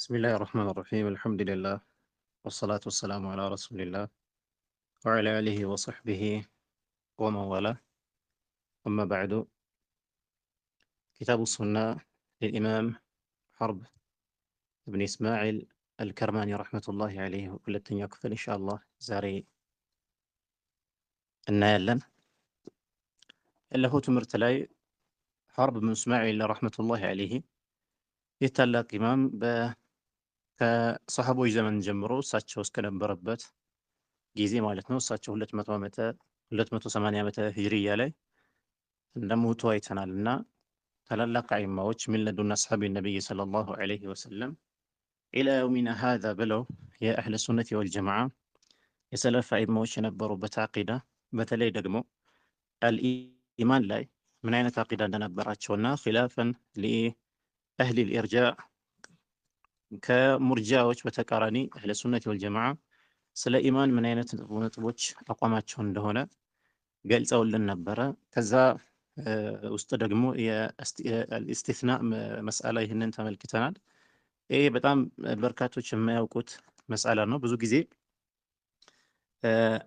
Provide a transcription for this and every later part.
بسم الله الرحمن الرحيم الحمد لله والصلاة والسلام على رسول الله وعلى آله وصحبه ومن والاه. أما بعد، كتاب السنة للإمام حرب بن إسماعيل الكرماني رحمة الله عليه وكل يكفل إن شاء الله زاري النايلن اللي هو تمرت لي حرب بن إسماعيل رحمة الله عليه يتلاق إمام ከሰሃቦች ዘመን ጀምሮ እሳቸው እስከነበረበት ጊዜ ማለት ነው። እሳቸው 280 ዓመተ ሂጅሪያ ላይ እንደሞቱ አይተናል እና ታላላቅ አይማዎች ሚን ለዱን አስሐቢ ነቢይ ሰለላሁ ዐለይሂ ወሰለም ኢላ የውሚና ሃዛ ብለው የአህለ ሱነት ወልጀማዓ የሰለፍ አይማዎች የነበሩበት አቂዳ በተለይ ደግሞ አልኢማን ላይ ምን አይነት አቂዳ እንደነበራቸውና ኺላፈን ሊአህሊ ልኢርጃዕ ከሙርጃዎች በተቃራኒ አህለ ሱነት ወልጀማዓ ስለ ኢማን ምን አይነት ነጥቦች አቋማቸው እንደሆነ ገልጸውልን ነበረ። ከዛ ውስጥ ደግሞ የኢስቲስና መስአላ ይህንን ተመልክተናል። ይሄ በጣም በርካቶች የማያውቁት መስአላ ነው። ብዙ ጊዜ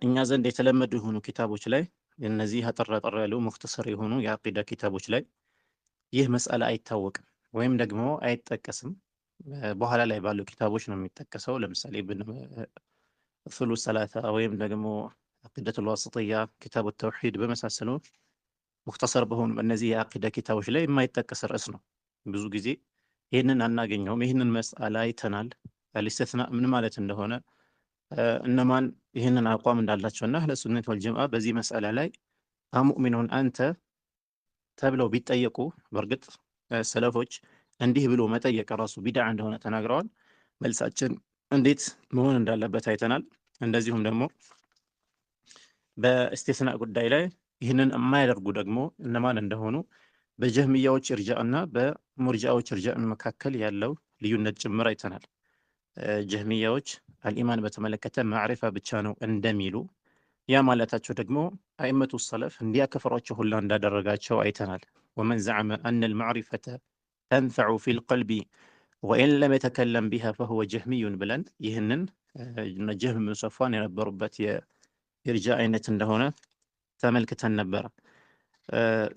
እኛ ዘንድ የተለመዱ የሆኑ ኪታቦች ላይ እነዚህ አጠር ያሉ ሙክተሰር የሆኑ የአቂዳ ኪታቦች ላይ ይህ መስአላ አይታወቅም ወይም ደግሞ አይጠቀስም። በኋላ ላይ ባሉ ኪታቦች ነው የሚጠቀሰው። ለምሳሌ ኡሱሉ ሰላሳ ወይም ደግሞ አቂደቱል ዋሲጥያ፣ ኪታቡ ተውሂድ በመሳሰሉ ሙክተሰር በሆኑ እነዚህ የአቂዳ ኪታቦች ላይ የማይጠቀስ ርዕስ ነው። ብዙ ጊዜ ይህንን አናገኘውም። ይህንን መስአላ አይተናል። አልኢስቲስና ምን ማለት እንደሆነ እነማን ይህንን አቋም እንዳላቸውና አህለ ሱነት ወልጀማዓ በዚህ መስአላ ላይ አሙእሚኑን አንተ ተብለው ቢጠየቁ በእርግጥ ሰለፎች እንዲህ ብሎ መጠየቅ ራሱ ቢድዓ እንደሆነ ተናግረዋል። መልሳችን እንዴት መሆን እንዳለበት አይተናል። እንደዚሁም ደግሞ በእስቲስና ጉዳይ ላይ ይህንን የማያደርጉ ደግሞ እነማን እንደሆኑ በጀህሚያዎች ኢርጃእ እና በሙርጂዓዎች ኢርጃእ መካከል ያለው ልዩነት ጭምር አይተናል። ጀህሚያዎች አልኢማን በተመለከተ ማዕሪፋ ብቻ ነው እንደሚሉ፣ ያ ማለታቸው ደግሞ አኢመቱ ሰለፍ እንዲያከፍሯቸው ሁላ እንዳደረጋቸው አይተናል። ወመን ዘዐመ አነ አልማዕሪፈተ ተንፈዑ ፊል ቀልቢ ወኢን ለም የተከለም ቢሃ ፈሁወ ጀህሚዩን ብለን ይህንን ጀህም ብን ሰፋን የነበሩበት የኢርጃእ አይነት እንደሆነ ተመልክተን ነበረ።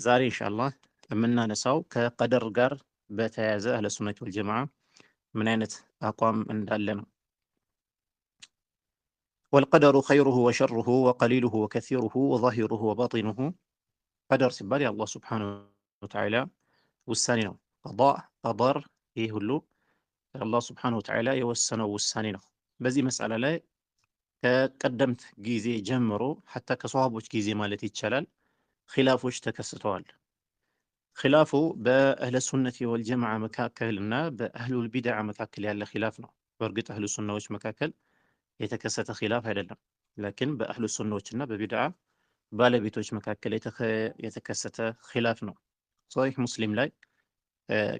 ዛሬ ኢንሻአላህ የምናነሳው ከቀደር ጋር በተያያዘ አህለ ሱነት ወልጀማዓ ምን አይነት አቋም እንዳለ ነው። ወልቀደሩ ኸይሩሁ ወሸሩሁ ወቀሊሉሁ ወከሲሩሁ ወዛሂሩሁ ወባጢኑሁ። ቀደር ሲባል የአላህ ሱብሓነሁ ወተዓላ ውሳኔ ነው። ቀደር ይህ ሁሉ አላህ ሱብሓነሁ ወተዓላ የወሰነው ውሳኔ ነው። በዚህ መስአላ ላይ ከቀደምት ጊዜ ጀምሮ ሐታ ከሰሃቦች ጊዜ ማለት ይቻላል ኺላፎች ተከስተዋል። ኺላፉ በአህለ ሱነት ወልጀማዓ መካከል እና በአህሉል ቢድዓ መካከል ያለ ኺላፍ ነው። በእርግጥ አህሉ ሱናዎች መካከል የተከሰተ ኺላፍ አይደለም። ላኪን በአህሉ ሱናዎች እና በቢድዓ ባለቤቶች መካከል የተከሰተ ኺላፍ ነው። ሶሒህ ሙስሊም ላይ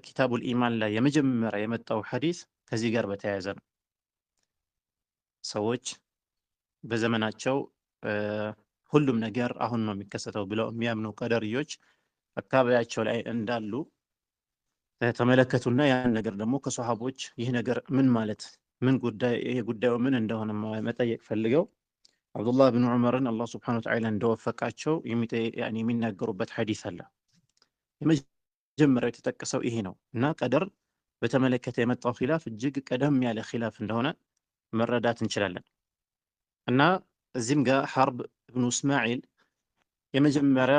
ኪታቡል ኢማን ላይ የመጀመሪያ የመጣው ሐዲስ ከዚህ ጋር በተያያዘ ነው። ሰዎች በዘመናቸው ሁሉም ነገር አሁን ነው የሚከሰተው ብለው የሚያምኑ ቀደርዮች አካባቢያቸው ላይ እንዳሉ ተመለከቱና ያን ነገር ደግሞ ከሰሃቦች ይህ ነገር ምን ማለት ምን ጉዳይ ይሄ ጉዳዩ ምን እንደሆነ መጠየቅ ፈልገው አብዱላህ ብን ዑመርን አላህ ሱብሓነሁ ወተዓላ እንደወፈቃቸው የሚናገሩበት ሐዲስ አለ። የመጀመሪያው የተጠቀሰው ይሄ ነው እና ቀደር በተመለከተ የመጣው ኺላፍ እጅግ ቀደም ያለ ኺላፍ እንደሆነ መረዳት እንችላለን። እና እዚህም ጋር ሐርብ ብኑ እስማዒል የመጀመሪያ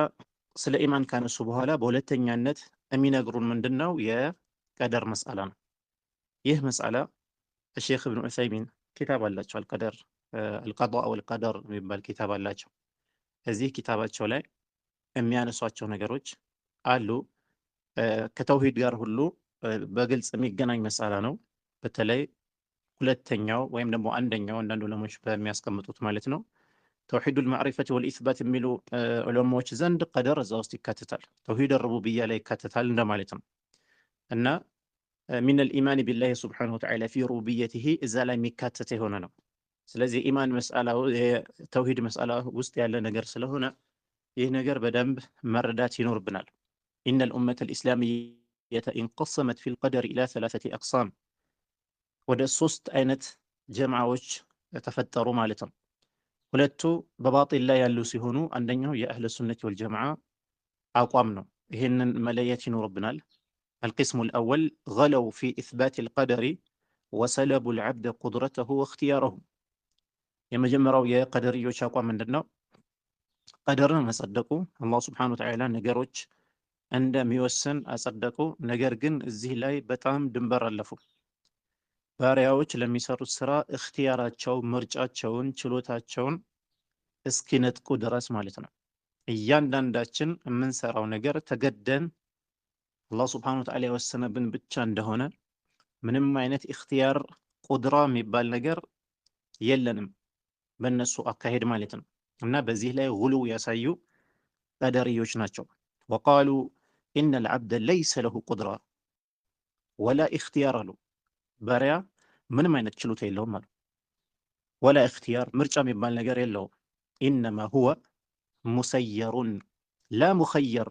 ስለ ኢማን ካነሱ በኋላ በሁለተኛነት የሚነግሩን ምንድነው? የቀደር መስአላ ነው። ይህ መስአላ ሼክ ኢብኑ ዑሰይሚን ኪታብ አላቸው። አልቀደር አልቀዷእ ወልቀደር የሚባል ኪታብ አላቸው። እዚህ ኪታባቸው ላይ የሚያነሷቸው ነገሮች አሉ። ከተውሂድ ጋር ሁሉ በግልጽ የሚገናኝ መስአላ ነው። በተለይ ሁለተኛው ወይም ደግሞ አንደኛው አንዳንድ ዑለሞች በሚያስቀምጡት ማለት ነው ተውሂዱል ማዕሪፈት ወልኢስባት የሚሉ ዑለማዎች ዘንድ ቀደር እዛ ውስጥ ይካተታል። ተውሂድ ሩቡብያ ላይ ይካተታል እንደማለት ነው። እና ሚነል ኢማን ቢላሂ ሱብሓነሁ ወተዓላ ፊ ሩቡብየቲሂ እዛ ላይ የሚካተት የሆነ ነው። ስለዚህ ኢማን መስአላ የተውሂድ መስአላ ውስጥ ያለ ነገር ስለሆነ ይህ ነገር በደንብ መረዳት ይኖርብናል። ኢነል ኡመተል ኢስላሚየተ ኢንቀሰመት ፊል ቀደር ኢላ ሰላሰቲ አቅሳም ወደ ሶስት አይነት ጀምዓዎች ተፈጠሩ ማለት ነው። ሁለቱ በባጢል ላይ ያሉ ሲሆኑ አንደኛው የአህለ ሱነት ወልጀምዓ አቋም ነው። ይህንን መለየት ይኖርብናል። القسم الأول غلوا في إثبات القدر وسلبوا العبد قدرته واختياره የመጀመሪያው የቀደርዮች አቋም ምንድነው? ቀደርን አጸደቁ። አላህ ሱብሓነሁ ወተዓላ ነገሮች እንደሚወስን አጸደቁ። ነገር ግን እዚህ ላይ በጣም ድንበር አለፉ። ባሪያዎች ለሚሰሩት ስራ እክትያራቸው፣ ምርጫቸውን፣ ችሎታቸውን እስኪነጥቁ ድረስ ማለት ነው። እያንዳንዳችን የምንሰራው ነገር ተገደን አላህ ሱብሓነሁ ወተዓላ የወሰነብን ብቻ እንደሆነ ምንም አይነት እክትያር ቁድራ የሚባል ነገር የለንም በእነሱ አካሄድ ማለት ነው። እና በዚህ ላይ ጉሉው ያሳዩ ቀደርዮች ናቸው። ወቃሉ ኢነል ዐብደ ለይሰ ለሁ ቁድራ ወላ እክትያር አሉ። ባሪያ ምንም አይነት ችሎታ የለውም አሉ። ወላ እክትያር ምርጫ የሚባል ነገር የለውም። ኢነማ ሁወ ሙሰየሩን ላ ሙኸየር።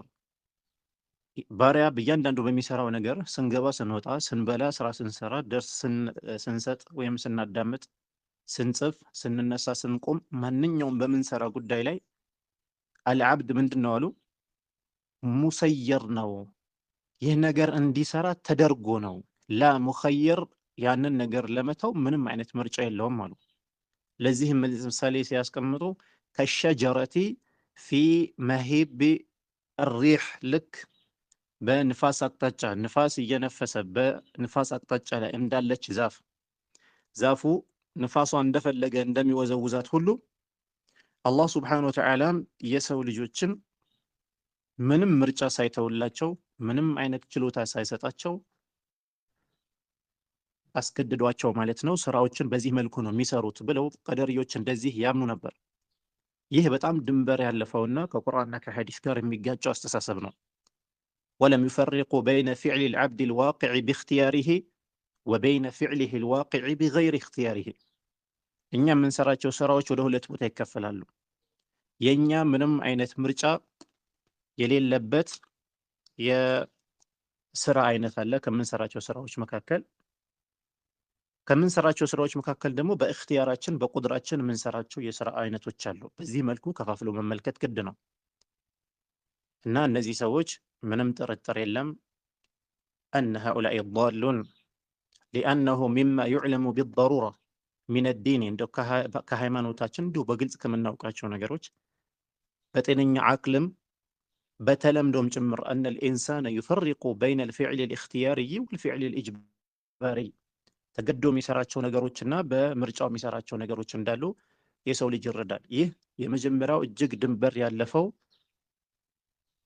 ባሪያ በእያንዳንዱ በሚሰራው ነገር ስንገባ፣ ስንወጣ፣ ስንበላ፣ ስራ ስንሰራ፣ ደርስ ስንሰጥ ወይም ስናዳምጥ፣ ስንጽፍ፣ ስንነሳ፣ ስንቆም፣ ማንኛውም በምንሰራ ጉዳይ ላይ አልዓብድ ምንድን ነው አሉ? ሙሰየር ነው። ይህ ነገር እንዲሰራ ተደርጎ ነው። ላ ሙኸየር፣ ያንን ነገር ለመተው ምንም አይነት ምርጫ የለውም አሉ። ለዚህም ምሳሌ ሲያስቀምጡ ከሸጀረቲ ፊ መሂብ ሪሕ፣ ልክ በንፋስ አቅጣጫ ንፋስ እየነፈሰ በንፋስ አቅጣጫ ላይ እንዳለች ዛፍ፣ ዛፉ ንፋሷ እንደፈለገ እንደሚወዘውዛት ሁሉ አላህ ሱብሓነሁ ወተዓላ የሰው ልጆችን ምንም ምርጫ ሳይተውላቸው ምንም አይነት ችሎታ ሳይሰጣቸው አስገድዷቸው ማለት ነው ስራዎችን በዚህ መልኩ ነው የሚሰሩት ብለው ቀደርዮች እንደዚህ ያምኑ ነበር። ይህ በጣም ድንበር ያለፈውና ከቁርአንና ከሐዲስ ጋር የሚጋጨው አስተሳሰብ ነው። ወለም ዩፈሪቁ በይነ ፊዕሊ ልዓብድ ልዋቂዕ ቢእክትያሪሂ ወበይነ ፊዕሊሂ ልዋቂዕ ቢገይሪ እክትያሪሂ። እኛ የምንሰራቸው ስራዎች ወደ ሁለት ቦታ ይከፈላሉ። የእኛ ምንም አይነት ምርጫ የሌለበት የስራ አይነት አለ ከምንሰራቸው ስራዎች መካከል ደግሞ በእክትያራችን በቁድራችን የምንሰራቸው የስራ አይነቶች አሉ። በዚህ መልኩ ከፋፍሎ መመልከት ግድ ነው። እና እነዚህ ሰዎች ምንም ጥርጥር የለም አነ ሃኡላኢ ዷሉን ሊአነሁ ሚማ ዩዕለሙ ቢደሩራ ሚን ዲን፣ እንደው ከሃይማኖታችን እንዲሁ በግልጽ ከምናውቃቸው ነገሮች በጤነኛ አቅልም በተለምዶም ጭምር አነ ልኢንሳነ ዩፈሪቁ በይነ ልፊዕል ልእክትያርይ ወልፊዕል ልኢጅባሪ፣ ተገዶ የሚሰራቸው ነገሮችና በምርጫው የሚሰራቸው ነገሮች እንዳሉ የሰው ልጅ ይረዳል። ይህ የመጀመሪያው እጅግ ድንበር ያለፈው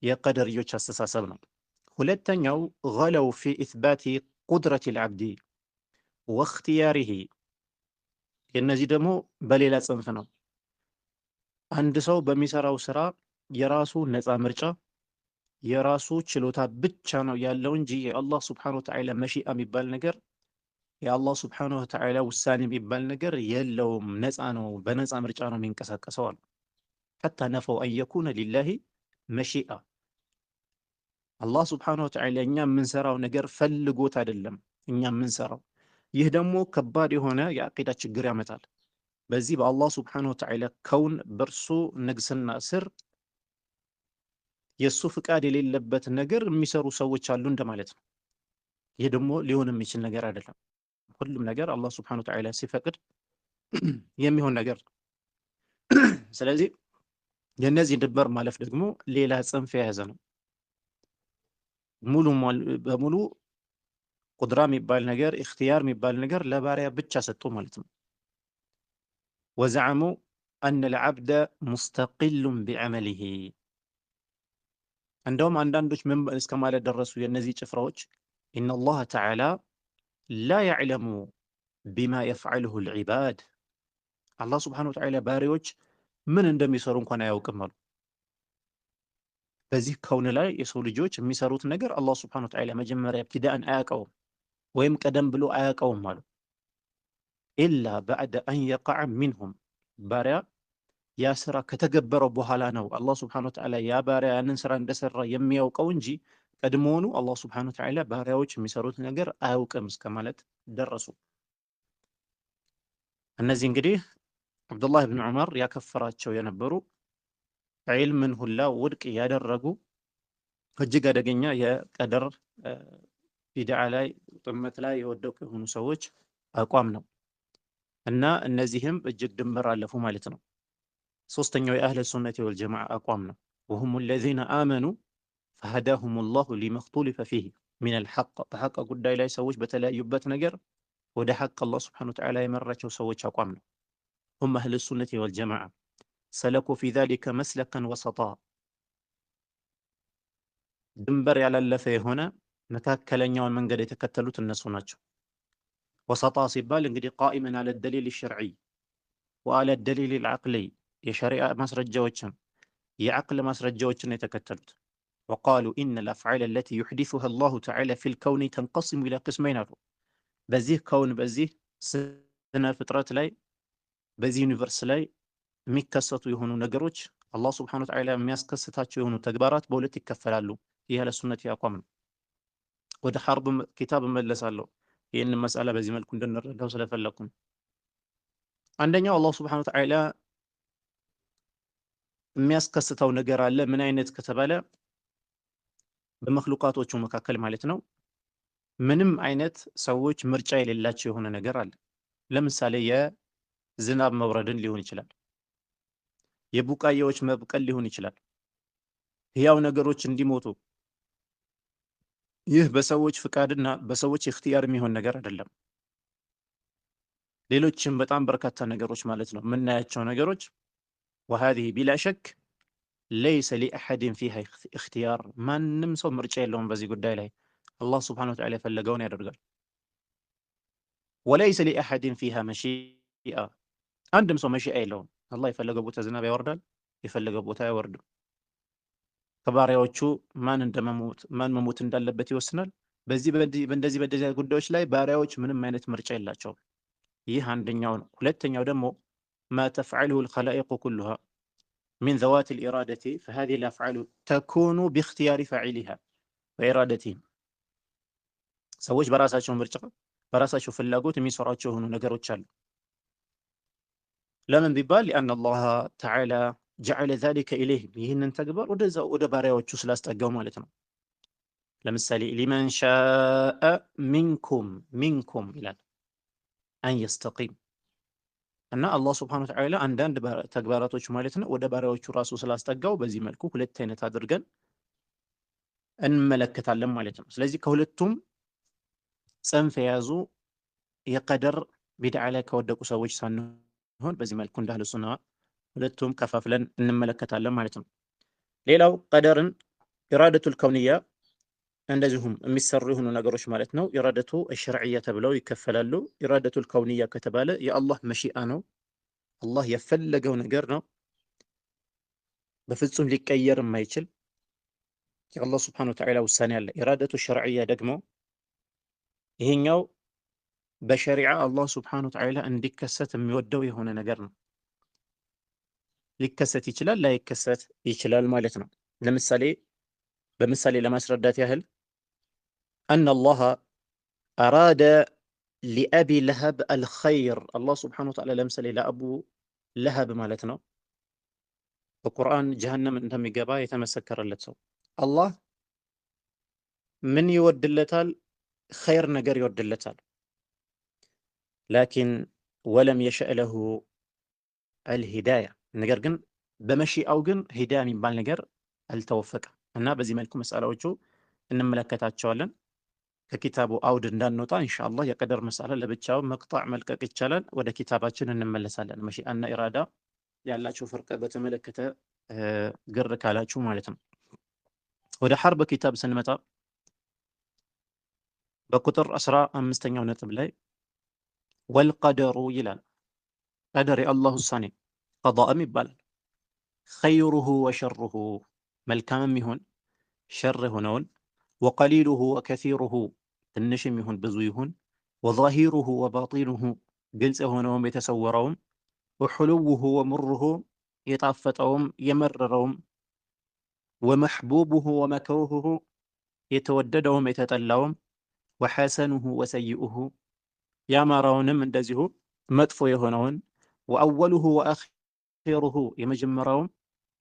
የቀደርዮች አስተሳሰብ ነው። ሁለተኛው ገለው ፊ ኢትባቲ ቁድረት ልዓብዲ ወእክትያሪሂ። የእነዚህ ደግሞ በሌላ ጽንፍ ነው። አንድ ሰው በሚሰራው ስራ የራሱ ነፃ ምርጫ የራሱ ችሎታ ብቻ ነው ያለው እንጂ የአላህ ሱብሓነሁ ወተዓላ መሺአ የሚባል ነገር የአላህ ሱብሓነሁ ወተዓላ ውሳኔ የሚባል ነገር የለውም። ነፃ ነው፣ በነፃ ምርጫ ነው የሚንቀሳቀሰው አሉ። ሐታ ነፈው አን የኩነ ሊላሂ መሺአ። አላህ ሱብሓነሁ ወተዓላ እኛ የምንሰራው ነገር ፈልጎት አይደለም እኛ የምንሰራው። ይህ ደግሞ ከባድ የሆነ የአቂዳ ችግር ያመጣል። በዚህ በአላህ ሱብሓነሁ ወተዓላ ከውን በእርሱ ንግስና ስር የእሱ ፍቃድ የሌለበት ነገር የሚሰሩ ሰዎች አሉ እንደማለት ነው። ይህ ደግሞ ሊሆን የሚችል ነገር አይደለም። ሁሉም ነገር አላህ ሱብሓነሁ ወተዓላ ሲፈቅድ የሚሆን ነገር ነው። ስለዚህ የእነዚህ ድንበር ማለፍ ደግሞ ሌላ ጽንፍ የያዘ ነው። ሙሉ በሙሉ ቁድራ የሚባል ነገር እክትያር የሚባል ነገር ለባሪያ ብቻ ሰጡ ማለት ነው። ወዘዐሙ አነ ልዓብደ ሙስተቂሉን ቢዐመሊሂ። እንደውም አንዳንዶች ምን እስከ ማለት ደረሱ የእነዚህ ጭፍራዎች ኢነላህ ተዓላ ላ ያዕለሙ ቢማ የፍዐልሁ ልዒባድ፣ አላህ ሱብሓነሁ ወተዓላ ባሪዎች ምን እንደሚሰሩ እንኳን አያውቅም አሉ። በዚህ ከውን ላይ የሰው ልጆች የሚሰሩት ነገር አላህ ሱብሓነሁ ወተዓላ መጀመሪያ ኢብቲዳእን አያውቀውም ወይም ቀደም ብሎ አያውቀውም አሉ። ኢላ በዕደ አን የቀዐ ሚንሁም፣ ባሪያ ያ ስራ ከተገበረው በኋላ ነው አላህ ሱብሓነሁ ወተዓላ ያ ባሪያ ያንን ስራ እንደሰራ የሚያውቀው እንጂ ቀድሞውኑ አላህ ሱብሓነሁ ወተዓላ ባሪያዎች የሚሰሩት ነገር አያውቅም እስከ ማለት ደረሱ። እነዚህ እንግዲህ አብዱላህ ብን ዑመር ያከፈራቸው የነበሩ ዒልምን ሁላ ውድቅ ያደረጉ እጅግ አደገኛ የቀደር ቢድዓ ላይ ጥመት ላይ የወደቁ የሆኑ ሰዎች አቋም ነው እና እነዚህም እጅግ ድንበር አለፉ ማለት ነው። ሶስተኛው የአህለ ሱነቲ ወልጀማዓ አቋም ነው። ወሁም ለዚነ አመኑ ፈሀዳሁም ላሁ ሊማ እኽቱሊፈ ፊህ ሚነል ሐቅ። በሐቅ ጉዳይ ላይ ሰዎች በተለያዩበት ነገር ወደ ሐቅ አላህ ስብሓነሁ ወተዓላ የመራቸው ሰዎች አቋም ነው። ሁም አህለ ሱነቲ ወልጀማዓ ሰለኩ ፊ ዛሊከ መስለከን ወሰጣ። ድንበር ያላለፈ የሆነ መካከለኛውን መንገድ የተከተሉት እነሱ ናቸው። ወሰጣ ሲባል እንግዲህ ቃኢመን አለ ደሊል ሸርዒ ወአለ ደሊል ልዓቅሊ፣ የሸሪዓ ማስረጃዎችን የዓቅል ማስረጃዎችን የተከተሉት። ወቃሉ ኢነ ልአፍዓል አለቲ ዩሕዲሱሃ አላሁ ተዓላ ፊል ከውኒ ተንቀሲሙ ኢላ ቅስመይን አሉ። በዚህ ከውን በዚህ ስነ ፍጥረት ላይ በዚህ ዩኒቨርስ ላይ የሚከሰቱ የሆኑ ነገሮች አላህ ስብሓነሁ ወተዓላ የሚያስከስታቸው የሆኑ ተግባራት በሁለት ይከፈላሉ። ይህ አህለ ሱነቲ አቋም ነው። ወደ ሐርብ ኪታብ እመለሳለሁ። ይህንን መስአላ በዚህ መልኩ እንድንረዳው ስለፈለኩ ነው። አንደኛው አላህ ስብሓነሁ ወተዓላ የሚያስከስተው ነገር አለ። ምን አይነት ከተባለ በመክሉቃቶቹ መካከል ማለት ነው። ምንም አይነት ሰዎች ምርጫ የሌላቸው የሆነ ነገር አለ። ለምሳሌ የዝናብ መውረድን ሊሆን ይችላል፣ የቡቃያዎች መብቀል ሊሆን ይችላል፣ ህያው ነገሮች እንዲሞቱ። ይህ በሰዎች ፍቃድና በሰዎች እክትያር የሚሆን ነገር አይደለም። ሌሎችም በጣም በርካታ ነገሮች ማለት ነው የምናያቸው ነገሮች ወሃዚህ ቢላ ሸክ ለይሰ ሊአሐድን ፊሃ እክትያር፣ ማንም ሰው ምርጫ የለውም በዚህ ጉዳይ ላይ። አላህ ስብሓነሁ ወተዓላ የፈለገውን ያደርጋል። ወለይሰ ሊአሐድን ፊሃ መሺአ፣ አንድም ሰው መሺአ የለውም። አላህ የፈለገው ቦታ ዝናብ ያወርዳል፣ የፈለገው ቦታ አይወርድም። ከባሪያዎቹ ማን መሞት እንዳለበት ይወስናል። በእንደዚህ ጉዳዮች ላይ ባሪያዎች ምንም አይነት ምርጫ የላቸውም። ይህ አንደኛው ነው። ሁለተኛው ደግሞ ማ ተፍዐልሁ ልኸላኢቁ ኩሉሃ ሚን ዘዋት ልኢራደቲ ፈሃዚሂ ልአፍዓሉ ተኩኑ ቢእክትያሪ ፋዒሊሃ ወኢራደቲሂም። ሰዎች በራሳቸው ምርጫ በራሳቸው ፍላጎት የሚሰሯቸው የሆኑ ነገሮች አሉ። ለምን ቢባል ሊአነ አላህ ተዓላ ጀዐለ ዛሊከ ኢለይሂም፣ ይህንን ተግባር ወደ ባሪያዎቹ ስላስጠጋው ማለት ነው። ለምሳሌ ሊመን ሻአ ሚንኩም ይላል አን የስተቂም እና አላህ ስብሓነሁ ወተዓላ አንዳንድ ተግባራቶች ማለት ነው ወደ ባሪያዎቹ ራሱ ስላስጠጋው በዚህ መልኩ ሁለት አይነት አድርገን እንመለከታለን ማለት ነው። ስለዚህ ከሁለቱም ጽንፍ የያዙ የቀደር ቢድዓ ላይ ከወደቁ ሰዎች ሳንሆን በዚህ መልኩ እንደ አህሉ ሱና ሁለቱም ከፋፍለን እንመለከታለን ማለት ነው። ሌላው ቀደርን ኢራደቱል ከውንያ እንደዚሁም የሚሰሩ የሆኑ ነገሮች ማለት ነው ኢራደቱ ሸርዕያ ተብለው ይከፈላሉ። ኢራደቱል ከውንያ ከተባለ የአላህ መሺአ ነው፣ አላህ የፈለገው ነገር ነው፣ በፍጹም ሊቀየር የማይችል የአላህ ስብሓነሁ ወተዓላ ውሳኔ አለ። ኢራደቱ ሸርዕያ ደግሞ ይሄኛው በሸሪዓ አላህ ስብሓነሁ ወተዓላ እንዲከሰት የሚወደው የሆነ ነገር ነው። ሊከሰት ይችላል፣ ላይከሰት ይችላል ማለት ነው። ለምሳሌ በምሳሌ ለማስረዳት ያህል አነ አላህ አራደ ሊአቢ ለሀብ አልኸይር፣ አላህ ስብሓነሁ ወተዓላ ለምሳሌ ለአቡ ለሀብ ማለት ነው በቁርአን ጀሀነም እንደሚገባ የተመሰከረለት ሰው አላህ ምን ይወድለታል? ኸይር ነገር ይወድለታል። ላኪን ወለም የሸእ ለሁ አልሂዳያ፣ ነገር ግን በመሺአው ግን ሂዳያ የሚባል ነገር አልተወፈቀም። እና በዚህ መልኩ መስአላዎቹ እንመለከታቸዋለን። ከኪታቡ አውድ እንዳንወጣ ኢንሻአላህ የቀደር መስአላ ለብቻው መቅጣዕ መልቀቅ ይቻላል። ወደ ኪታባችን እንመለሳለን። መሺአና ኢራዳ ያላቸው ፍርቅ በተመለከተ ግር ካላችሁ ማለት ነው። ወደ ሐርብ ኪታብ ስንመጣ በቁጥር 15ኛው ነጥብ ላይ ወልቀደሩ ይላል። ቀደር የአላህ ውሳኔ ቀዳእም ይባላል። ኸይሩሁ ወሸሩሁ፣ መልካምም ይሁን ሸር የሆነውን፣ ወቀሊሉሁ ወከሲሩሁ፣ ትንሽም ይሁን ብዙ ይሁን፣ ወዛሂሩሁ ወባጢኑሁ፣ ግልጽ የሆነውም የተሰወረውም፣ ወሑሉውሁ ወሙሩሁ፣ የጣፈጠውም የመረረውም፣ ወመሕቡቡሁ ወመክሩሁሁ፣ የተወደደውም የተጠላውም፣ ወሐሰኑሁ ወሰይኡሁ፣ ያማረውንም እንደዚሁ መጥፎ የሆነውን ወአወሉሁ ወአኺሩሁ የመጀመሪያውም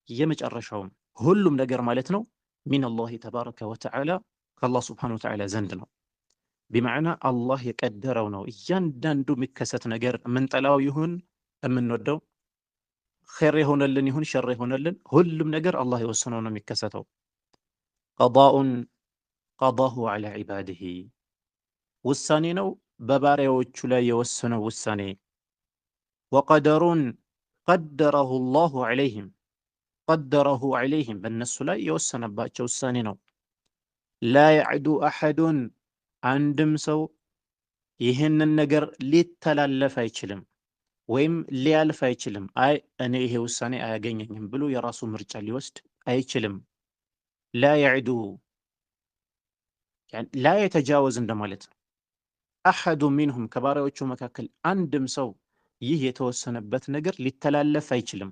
የመጨረሻውም ሁሉም ነገር ማለት ነው ሚነላሂ ተባረከ ወተዓላ ከአላህ ስብሓነሁ ወተዓላ ዘንድ ነው። ቢመዕና አላህ የቀደረው ነው። እያንዳንዱ የሚከሰት ነገር የምንጠላው ይሁን የምንወደው፣ ኸይር የሆነልን ይሁን ሸር የሆነልን፣ ሁሉም ነገር አላህ የወሰነው ነው የሚከሰተው። ቀዳኡን ቀዳሁ ዐላ ዒባዲሂ ውሳኔ ነው በባሪያዎቹ ላይ የወሰነው ውሳኔ። ወቀደሩን ቀደረሁ ላሁ ዐለይሂም ቀደረሁ ዐለይሂም በእነሱ ላይ የወሰነባቸው ውሳኔ ነው። ላ የዕዱ አሐዱን አንድም ሰው ይህንን ነገር ሊተላለፍ አይችልም ወይም ሊያልፍ አይችልም። አይ እኔ ይሄ ውሳኔ አያገኘኝም ብሎ የራሱ ምርጫ ሊወስድ አይችልም። ላ የዕዱ ላ የተጃወዝ እንደማለት ነው። አሐዱ ሚንሁም ከባሪያዎቹ መካከል አንድም ሰው ይህ የተወሰነበት ነገር ሊተላለፍ አይችልም።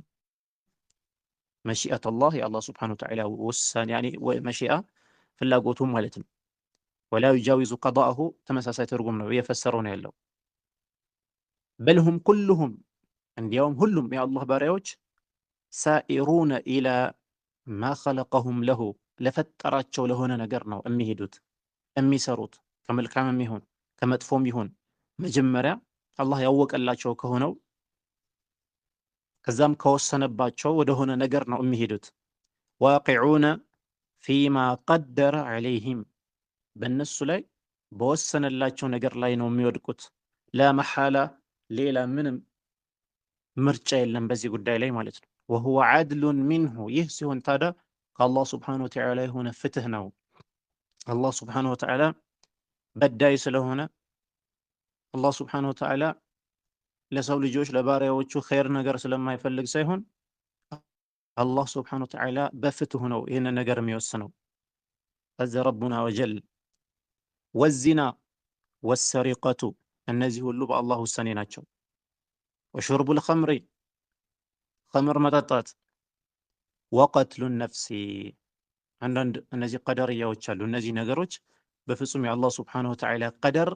መሺአት አላህ የአላህ ስብሓነሁ ወተዓላ ውሳኔ መሺአ ፍላጎቱ ማለት ነው። ወላ ዩጃዊዙ ቀዳአሁ ተመሳሳይ ትርጉም ነው እየፈሰረው ነው ያለው። በልሁም ኩሉሁም እንዲያውም ሁሉም የአላህ ባሪያዎች ሳኢሩነ ኢላ ማ ኸለቀሁም ለሁ ለፈጠራቸው ለሆነ ነገር ነው የሚሄዱት የሚሰሩት፣ ከመልካምም ይሁን ከመጥፎም ይሁን መጀመሪያ አላህ ያወቀላቸው ከሆነው ከዛም ከወሰነባቸው ወደሆነ ነገር ነው የሚሄዱት። ዋቂዑነ ፊማ ቀደረ ዐለይሂም በእነሱ ላይ በወሰነላቸው ነገር ላይ ነው የሚወድቁት። ላመሓላ ሌላ ምንም ምርጫ የለም በዚህ ጉዳይ ላይ ማለት ነው። ወሁወ ዐድሉን ሚንሁ ይህ ሲሆን ታዲያ ከአላህ ስብሓነሁ ወተዓላ የሆነ ፍትህ ነው። አላህ ስብሓነሁ ወተዓላ በዳይ ስለሆነ አላህ ስብሓነሁ ወተዓላ ለሰው ልጆች ለባሪያዎቹ ኸይር ነገር ስለማይፈልግ ሳይሆን አላህ ስብሓነሁ ወተዓላ በፍትሁ ነው ይህንን ነገር የሚወስነው። አዘ ረቡና ወጀል ወዚና ወሰሪቀቱ እነዚህ ሁሉ በአላህ ውሳኔ ናቸው። ወሹርቡል ኸምሪ ኸምር መጠጣት፣ ወቀትሉ ነፍሲ አንዳንድ እነዚህ ቀደርያዎች አሉ። እነዚህ ነገሮች በፍጹም የአላህ ስብሓነሁ ወተዓላ ቀደር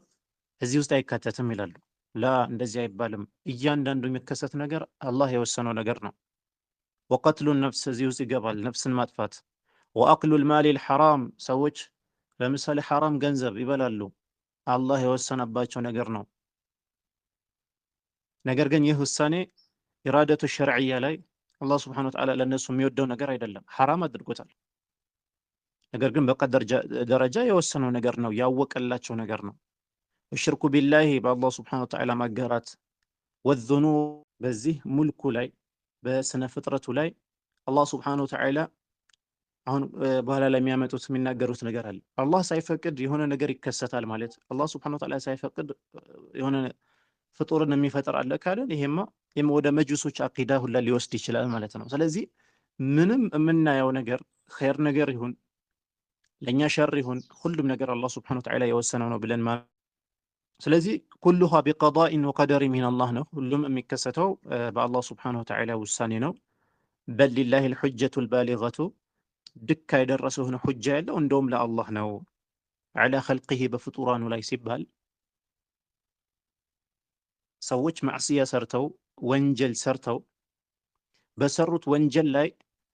እዚህ ውስጥ አይካተትም ይላሉ። ላ እንደዚህ አይባልም። እያንዳንዱ የሚከሰት ነገር አላህ የወሰነው ነገር ነው። ወቀትሉ ነፍስ እዚህ ውስጥ ይገባል፣ ነፍስን ማጥፋት። ወአክሉል ማሊል ሐራም ሰዎች ለምሳሌ ሐራም ገንዘብ ይበላሉ፣ አላህ የወሰነባቸው ነገር ነው። ነገር ግን ይህ ውሳኔ ኢራደቱ ሸርዕያ ላይ አላህ ስብሓነሁ ወተዓላ ለእነሱ የሚወደው ነገር አይደለም፣ ሐራም አድርጎታል። ነገር ግን በቀደር ደረጃ የወሰነው ነገር ነው፣ ያወቀላቸው ነገር ነው። ሽርኩ ቢላሂ በአላህ ስብሓነሁ ወተዓላ ማጋራት፣ ወዙኑብ በዚህ ሙልኩ ላይ በስነ ፍጥረቱ ላይ አላህ ስብሓነሁ ወተዓላ አሁን በኋላ ላይ የሚያመጡት የሚናገሩት ነገር አለ። አላህ ሳይፈቅድ የሆነ ነገር ይከሰታል ማለት አላህ ስብሓነሁ ወተዓላ ሳይፈቅድ የሆነ ፍጡርን የሚፈጥር አለ ካለን ይሄማ ወደ መጁሶች አቂዳ ሁላ ሊወስድ ይችላል ማለት ነው። ስለዚህ ምንም የምናየው ነገር ኸይር ነገር ይሁን ለእኛ ሸር ይሁን ሁሉም ነገር አላህ ስብሓነሁ ወተዓላ የወሰነው ነው ብለን ስለዚህ ኩሉሃ ቢቀዳኢን ወቀደሪን ሚነላህ ነው። ሁሉም የሚከሰተው በአላህ ስብሓነሁ ወተዓላ ውሳኔ ነው። በል ሊላሂል ሑጀቱል ባሊገቱ ድካ የደረሰ ሆነ ሑጃ ያለው እንደውም ለአላህ ነው። ዐላ ኸልቂሂ በፍጡራኑ ላይ ሲባል ሰዎች ማዕስያ ሰርተው ወንጀል ሰርተው በሰሩት ወንጀል ላይ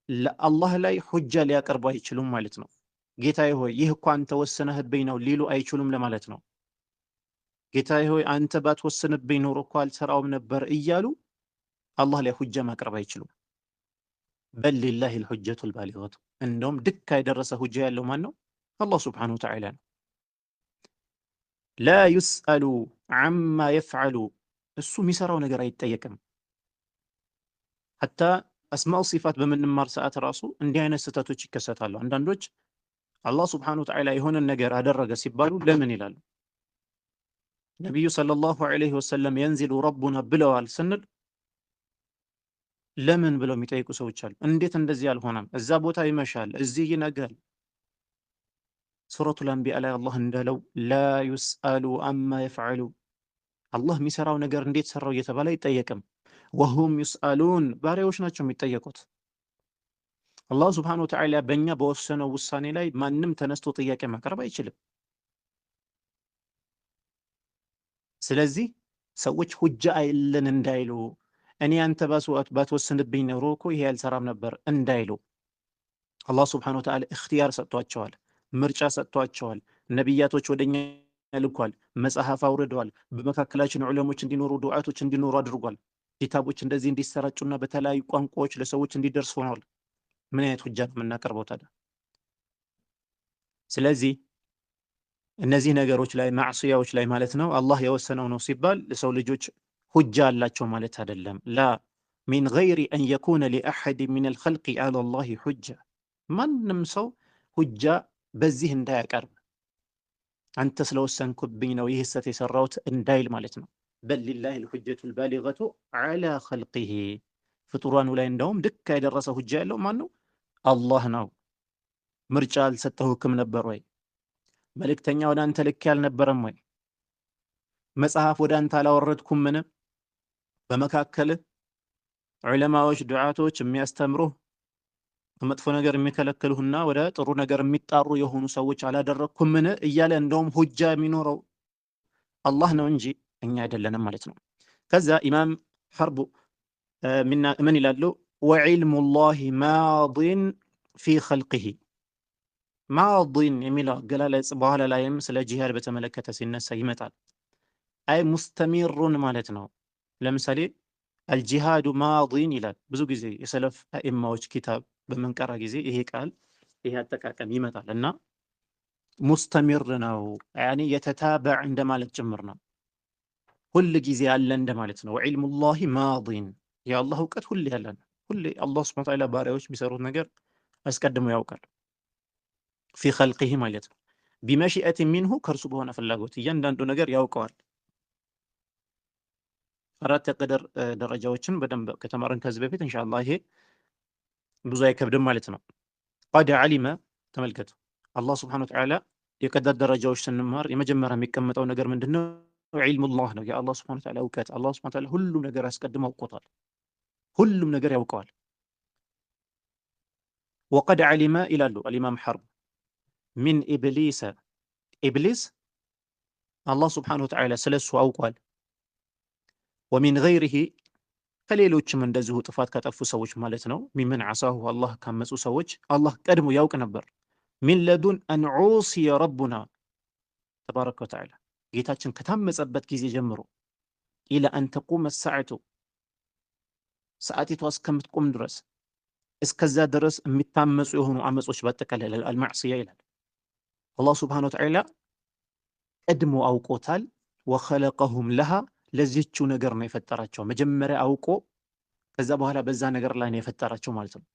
ለአላህ ላይ ሑጃ ሊያቀርቡ አይችሉም ማለት ነው። ጌታዬ ሆይ ይህ እኮ አንተ ወሰነህብኝ ነው ሊሉ አይችሉም ለማለት ነው። ጌታዬ ሆይ አንተ ባትወስንብኝ ኖሮ እኮ አልሰራውም ነበር እያሉ አላህ ላይ ሑጃ ማቅረብ አይችሉም። በል ሊላሂል ሑጀቱል ባሊገቱ እንደውም ድካ የደረሰ ሑጃ ያለው ማን ነው? አላህ ስብሓነሁ ወተዓላ ነው። ላ ዩስአሉ ዐማ የፍዐሉ እሱ የሚሰራው ነገር አይጠየቅም። ሐታ አስማኡ ሲፋት በምንማር ሰዓት ራሱ እንዲህ አይነት ስህተቶች ይከሰታሉ። አንዳንዶች አላህ ስብሓነሁ ወተዓላ የሆነን ነገር አደረገ ሲባሉ ለምን ይላሉ። ነቢዩ ሰለላሁ ዐለይሂ ወሰለም የንዚሉ ረቡና ብለዋል ስንል ለምን ብለው የሚጠይቁ ሰዎች አሉ። እንዴት እንደዚህ አልሆነም? እዛ ቦታ ይመሻል፣ እዚህ ይነጋል። ሱረቱል አንቢያ ላይ አላህ እንዳለው ላ ዩስአሉ አማ የፍዐሉ አላህ የሚሰራው ነገር እንዴት ሰራው እየተባለ አይጠየቅም። ወሁም ዩስአሉን ባሪያዎች ናቸው የሚጠየቁት። አላህ ስብሓነሁ ወተዓላ በእኛ በወሰነው ውሳኔ ላይ ማንም ተነስቶ ጥያቄ ማቅረብ አይችልም። ስለዚህ ሰዎች ሁጃ አይለን እንዳይሉ እኔ አንተ ባትወስንብኝ ኖሮ እኮ ይሄ አልሰራም ነበር እንዳይሉ አላህ ስብሐነሁ ወተዓላ እኽትያር ሰጥቷቸዋል፣ ምርጫ ሰጥቷቸዋል። ነቢያቶች ወደኛ ልኳል፣ መጽሐፍ አውርደዋል። በመካከላችን ዑለሞች እንዲኖሩ ዱዓቶች እንዲኖሩ አድርጓል። ኪታቦች እንደዚህ እንዲሰራጩና በተለያዩ ቋንቋዎች ለሰዎች እንዲደርስ ሆነዋል። ምን አይነት ሁጃ ነው የምናቀርበው ታዲያ? ስለዚህ እነዚህ ነገሮች ላይ ማዕስያዎች ላይ ማለት ነው አላህ የወሰነው ነው ሲባል ለሰው ልጆች ሁጃ አላቸው ማለት አይደለም። ላ ሚን ገይሪ አን የኩነ ሊአሐድ ሚን አልኸልቂ ዐላ ላሂ ሁጃ፣ ማንም ሰው ሁጃ በዚህ እንዳያቀርብ አንተ ስለወሰንኩብኝ ነው ይህ ሰት የሰራሁት እንዳይል ማለት ነው። በል ሊላሂ ልሁጀቱል ባሊገቱ ዐላ ኸልቂሂ፣ ፍጡራኑ ላይ እንደውም ድካ የደረሰ ሁጃ ያለው ማን ነው? አላህ ነው። ምርጫ አልሰጠሁክም ነበር ወይ? መልእክተኛ ወደ አንተ ልኬ አልነበረም ወይ? መጽሐፍ ወደ አንተ አላወረድኩምን? በመካከል ዑለማዎች ዱዓቶች የሚያስተምሩህ ከመጥፎ ነገር የሚከለክሉህና ወደ ጥሩ ነገር የሚጣሩ የሆኑ ሰዎች አላደረግኩምን? እያለ እንደውም ሁጃ የሚኖረው አላህ ነው እንጂ እኛ አይደለንም ማለት ነው። ከዛ ኢማም ሐርቡ ምን ይላሉ? ወዒልሙ ላሂ ማዲን ፊ ኸልቂሂ። ማዲን የሚለው አገላለጽ በኋላ ላይም ስለ ጂሃድ በተመለከተ ሲነሳ ይመጣል። አይ ሙስተሚሩን ማለት ነው። ለምሳሌ አልጂሃዱ ማዲን ይላል። ብዙ ጊዜ የሰለፍ አኢማዎች ኪታብ በምንቀራ ጊዜ ይሄ ቃል ይሄ አጠቃቀም ይመጣል እና ሙስተሚር ነው፣ ያኒ የተታበዕ እንደማለት ጭምር ነው። ሁል ጊዜ ያለ እንደማለት ነው። ወዒልሙላሂ ማዲን፣ የአላህ እውቀት ሁሌ ያለ ነው። ሁሌ አላህ ሱብሓነሁ ወተዓላ ባሪያዎች የሚሰሩት ነገር አስቀድሞ ያውቃል። ፊ ኸልቂሂ ማለት ነው። ቢመሺአት ሚንሁ ከእርሱ በሆነ ፍላጎት እያንዳንዱ ነገር ያውቀዋል። አራት የቀደር ደረጃዎችን በደንብ ከተማረን ከዚህ በፊት ኢንሻአላህ ይሄ ብዙ አይከብድም ማለት ነው። ቀድ ዓሊመ፣ ተመልከቱ አላህ ሱብሓነሁ ወተዓላ የቀደር ደረጃዎች ስንማር የመጀመሪያ የሚቀመጠው ነገር ምንድነው? ዒልሙላህ ነው፣ የአላህ ሱብሓነሁ ወተዓላ እውቀት። አላህ ሱብሓነሁ ወተዓላ ሁሉም ነገር አስቀድሞ አውቆታል፣ ሁሉም ነገር ያውቀዋል። ወቀድ ዓሊመ ይላሉ አልኢማም ሐርብ ሚን ኢብሊሰ፣ ኢብሊስ አላህ ሱብሓነሁ ወተዓላ ስለሱ አውቋል። ወሚን ገይሪሂ፣ ከሌሎችም እንደዚሁ ጥፋት ካጠፉ ሰዎች ማለት ነው። ሚመን ዓሳሁ፣ አላህ ካመፁ ሰዎች አላህ ቀድሞ ያውቅ ነበር። ሚን ለዱን አን ዑሲየ ረቡና ተባረከ ወተዓላ፣ ጌታችን ከታመፀበት ጊዜ ጀምሮ ኢላ አን ተቁመ ሰዓቱ፣ ሰዓቲቷ እስከምትቆም ድረስ እስከዛ ድረስ የሚታመፁ የሆኑ አመፆች በአጠቃላይ አልማዕስያ ይላል። አላህ ሱብሓነሁ ወተዓላ ቀድሞ አውቆታል። ወኸለቀሁም ለሃ፣ ለዚህችው ነገር ነው የፈጠራቸው። መጀመሪያ አውቆ ከዛ በኋላ በዛ ነገር ላይ ነው የፈጠራቸው ማለት ነው።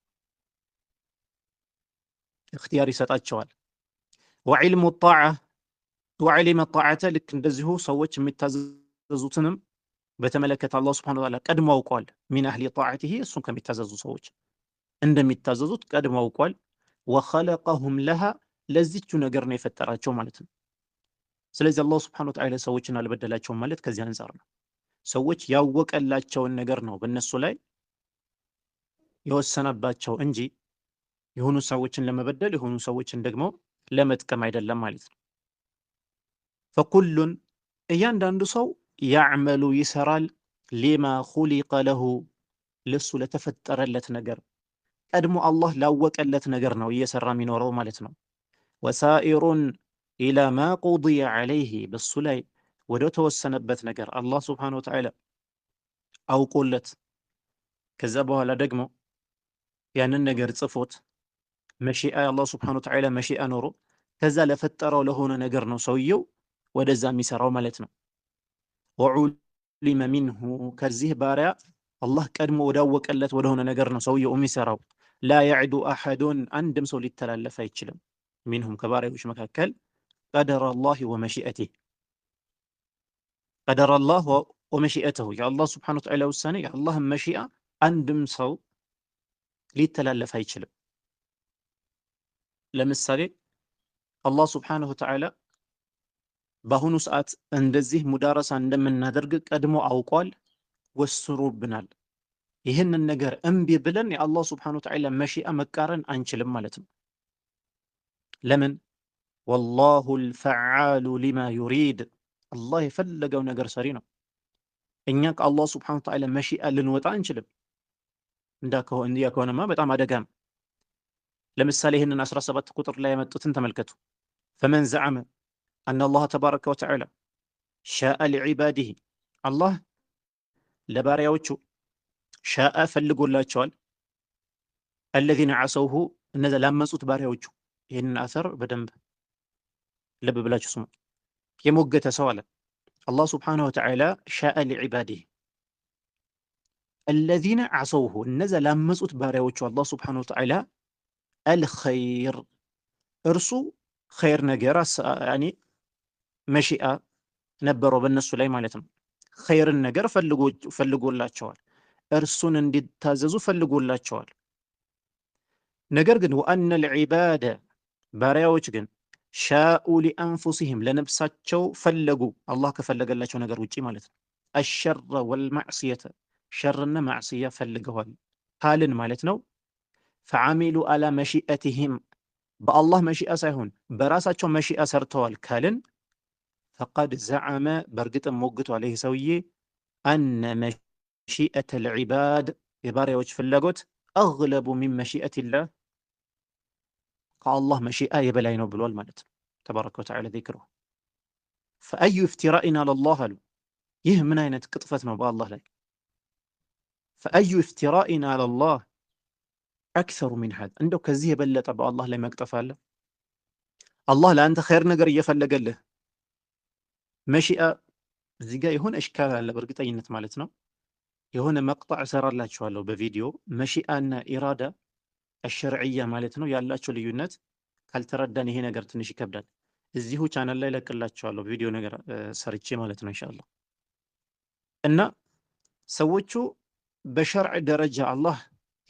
እክትያር ይሰጣቸዋል። ወዒልሙ ጣዓ ወዒልመ ጣዓተ፣ ልክ እንደዚሁ ሰዎች የሚታዘዙትንም በተመለከተ አላህ ሱብሓነሁ ወተዓላ ቀድሞ አውቋል። ሚን አህሊ ጣዓቲሂ፣ እሱን ከሚታዘዙ ሰዎች እንደሚታዘዙት ቀድሞ አውቋል። ወኸለቀሁም ለሃ፣ ለዚህችው ነገር ነው የፈጠራቸው ማለት ነው። ስለዚህ አላህ ሱብሓነሁ ወተዓላ ሰዎችን አልበደላቸውም ማለት ከዚህ አንፃር ነው። ሰዎች ያወቀላቸውን ነገር ነው በእነሱ ላይ የወሰነባቸው እንጂ የሆኑ ሰዎችን ለመበደል የሆኑ ሰዎችን ደግሞ ለመጥቀም አይደለም ማለት ነው። ፈኩሉን፣ እያንዳንዱ ሰው ያዕመሉ ይሰራል፣ ሊማ ኹሊቀ ለሁ፣ ለሱ ለተፈጠረለት ነገር ቀድሞ አላህ ላወቀለት ነገር ነው እየሰራ የሚኖረው ማለት ነው። ወሳኢሩን ኢላ ማ ቁድየ ዐለይሂ፣ በሱ ላይ ወደ ተወሰነበት ነገር አላህ ሱብሓነሁ ወተዓላ አውቆለት ከዛ በኋላ ደግሞ ያንን ነገር ጽፎት መሺአ አላህ ሱብሓነሁ ወተዓላ መሺአ ኖሮ ከዛ ለፈጠረው ለሆነ ነገር ነው ሰውየው ወደዛ የሚሰራው ማለት ነው። ወዑሊመ ሚንሁ፣ ከዚህ ባሪያ አላህ ቀድሞ ወዳወቀለት ወደሆነ ነገር ነው ሰውየው የሚሰራው። ላ የዕዱ አሐዱን፣ አንድም ሰው ሊተላለፍ አይችልም። ሚንሁም ከባሪያዎች መካከል ቀደረ ላህ ወመሺአቲህ፣ ቀደረ ላህ ወመሺአተሁ፣ የአላህ ሱብሓነሁ ወተዓላ ውሳኔ የአላህን መሺአ አንድም ሰው ሊተላለፍ አይችልም። ለምሳሌ አላህ ሱብሓነሁ ወተዓላ በአሁኑ ሰዓት እንደዚህ ሙዳረሳ እንደምናደርግ ቀድሞ አውቋል፣ ወስኖብናል። ይህንን ነገር እምቢ ብለን የአላህ ሱብሓነሁ ወተዓላ መሺአ መቃረን አንችልም ማለት ነው። ለምን? ወላሁ ልፈዓሉ ሊማ ዩሪድ፣ አላህ የፈለገው ነገር ሰሪ ነው። እኛ ከአላህ ሱብሓነሁ ወተዓላ መሺአ ልንወጣ አንችልም። እንዲያ ከሆነማ በጣም አደጋ ነው። ለምሳሌ ይህንን 17 ቁጥር ላይ ያመጡትን ተመልከቱ። ፈመን ዘዐመ አነ አላህ ተባረከ ወተዓላ ሻአ ሊዒባዲሂ አላህ ለባሪያዎቹ ሻአ ፈልጎላቸዋል። አለዚነ ዐሰውሁ እነዛ ላመፁት ባሪያዎቹ። ይህንን አሰር በደንብ ልብ ብላችሁ ስሙ። የሞገተ ሰው አለ አላህ ሱብሓነሁ ወተዓላ ሻአ ሊዒባዲሂ አለዚነ ዐሰውሁ እነዛ ላመፁት ባሪያዎቹ አላህ ሱብሓነሁ ወተዓላ አልኸይር እርሱ ኸይር ነገር መሺአ ነበረው በእነሱ ላይ ማለት ነው። ኸይርን ነገር ፈልጎላቸዋል። እርሱን እንዲታዘዙ ፈልጎላቸዋል። ነገር ግን ወአነ ልዒባደ ባሪያዎች ግን ሻኡ ሊአንፉሲሂም ለነፍሳቸው ፈለጉ አላህ ከፈለገላቸው ነገር ውጪ ማለት ነው። አሸረ ወልማዕስየተ ሸርና ማዕስያ ፈልገዋል ካልን ማለት ነው። ፈዓሚሉ አላ መሺአቲሂም በአላህ መሺአ ሳይሆን በራሳቸው መሺአ ሰርተዋል ካልን ፈቀድ ዘዐመ በእርግጥም ሞግቷል ይህ ሰውዬ አነ መሺአተ ልዒባድ የባሪያዎች ፍላጎት አግለቡ ሚን መሺአቲላህ ከአላህ መሺአ የበላይ ነው ብሏል ማለት ነው። ተባረከ ወተዓላ ዚክሩሁ። ፈአዩ ኢፍቲራኢን አለላህ አሉ። ይህ ምን አይነት ቅጥፈት ነው በአላህ ላይ። ፈአዩ ኢፍቲራኢን አለላህ አክሰሩ ሚን ሀዛ እንደው ከዚህ የበለጠ በአላህ ላይ መቅጠፍ አለ? አላህ ለአንተ ኸይር ነገር እየፈለገልህ መሺአ እዚህ ጋር የሆነ እሽካል አለ በእርግጠኝነት ማለት ነው። የሆነ መቅጣዕ እሰራላችኋለሁ በቪዲዮ መሺአና ኢራዳ አሸርዕያ ማለት ነው ያላቸው ልዩነት ካልተረዳን ይሄ ነገር ትንሽ ይከብዳል። እዚሁ ቻናል ላይ ለቅላችኋለሁ ቪዲዮ ነገር ሰርቼ ማለት ነው ኢንሻአላህ። እና ሰዎቹ በሸርዕ ደረጃ አላህ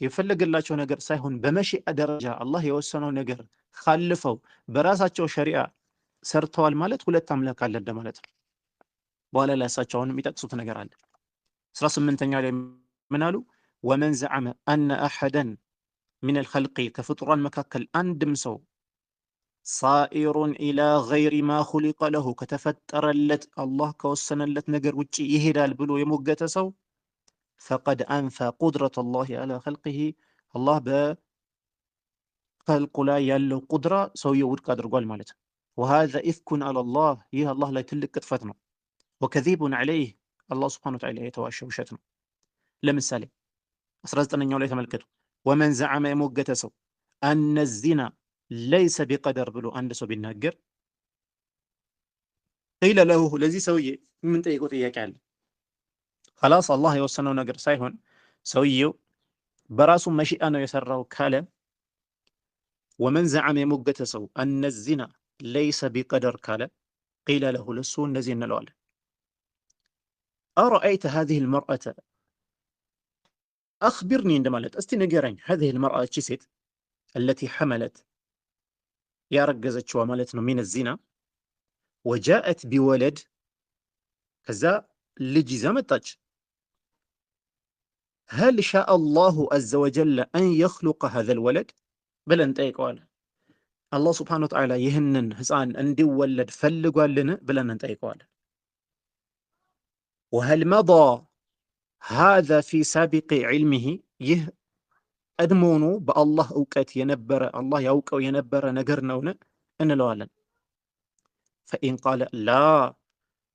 የፈለገላቸው ነገር ሳይሆን በመሺአ ደረጃ አላህ የወሰነው ነገር ካልፈው በራሳቸው ሸሪዓ ሰርተዋል ማለት ሁለት አምላክ አለ ማለት ነው። በኋላ ላይ እሳቸው አሁንም የሚጠቅሱት ነገር አለ። 18ኛ ላይ ምን አሉ? ወመን ዘዐመ አነ አሐደን ሚነል ኸልቂ ከፍጡራን መካከል አንድም ሰው ሳኢሩን ኢላ ገይሪ ማ ኹሊቀ ለሁ ከተፈጠረለት አላህ ከወሰነለት ነገር ውጭ ይሄዳል ብሎ የሞገተ ሰው ፈቀድ አንፈ ቁድረተላሂ አላ ኸልቂሂ አላህ በኸልቁ ላይ ያለው ቁድራ ሰውየው ውድቅ አድርጓል ማለት ነው። ወሃዛ ኢፍኩን አለላህ ይህ አላህ ላይ ትልቅ ቅጥፈት ነው። ወከዚቡን ዐለይህ አላህ ሱብሓነሁ ወተዓላ የተዋሸ ውሸት ነው። ለምሳሌ 19ኛው ላይ ተመልከቱ። ወመን ዘዐመ የሞገተ ሰው አነ ዚና ለይሰ ቢቀደር ብሎ አንድ ሰው ቢናገር ቂለ ለሁ ለዚህ ሰውዬ የምንጠይቀው ጥያቄ አለ። ኸላስ አላህ የወሰነው ነገር ሳይሆን ሰውየው በራሱ መሺአ ነው የሰራው ካለ ወመን ዘዐመ የሞገተ ሰው አነ ዚና ለይሰ ቢቀደር ካለ ቂለ ለሁ ለሱ እንደዚህ እንለዋለን አረአይተ ሃዚሂል መርአተ አኽቢርኒ እንደማለት እስቲ ንገረኝ ሃዚሂል መርአ እቺ ሴት አለቲ ሐመለት ያረገዘችዋ ማለት ነው ሚነ ዚና ወጃአት ቢወለድ ከዛ ልጅ ይዛ መጣች ሀል ሻአ አላሁ አዘ ወጀለ አን የኽሉቀ ሃዘል ወለድ ብለን እንጠይቀዋለን። አላህ ሱብሓነሁ ወተዓላ ይህንን ህፃን እንዲወለድ ፈልጓልን ብለን እንጠይቀዋለን። ወሀል መዳ ሃዛ ፊ ሳቢቂ ዒልሚሂ ይህ ቀድሞውኑ በአላህ እውቀት የነበረ አላህ ያውቀው የነበረ ነገር ነውን እንለዋለን። ፈኢን ቃለ ላ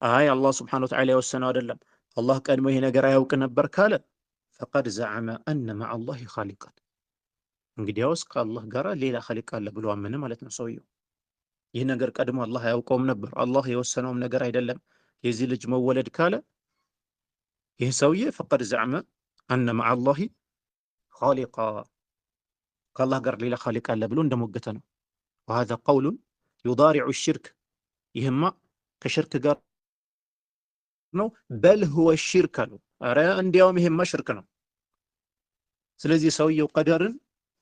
አይ አላህ ሱብሓነሁ ወተዓላ የወሰነው አይደለም አላህ ቀድሞ ይሄ ነገር አያውቅ ነበር ካለ ፈቀድ ዘዐመ አነ መዐላሂ ኻሊቀን እንግዲያውስ ከአላህ ጋር ሌላ ኻሊቅ አለ ብሎ አመነ ማለት ነው ሰውየው። ይህ ነገር ቀድሞ አላህ አያውቀውም ነበር አላህ የወሰነውም ነገር አይደለም የዚህ ልጅ መወለድ ካለ ይህ ሰውዬ ፈቀድ ዘዐመ አነ መዐላሂ ኻሊቃ ከአላህ ጋር ሌላ ኻሊቅ አለ ብሎ እንደሞገተ ነው። ወሃዛ ቀውሉን ዩዳሪዑ ሽርክ ይህማ ከሽርክ ጋር ነው። በል ሁወ ሽርክ አሉ። ኧረ እንዲያውም ይሄማ ሽርክ ነው። ስለዚህ ሰውየው ቀደርን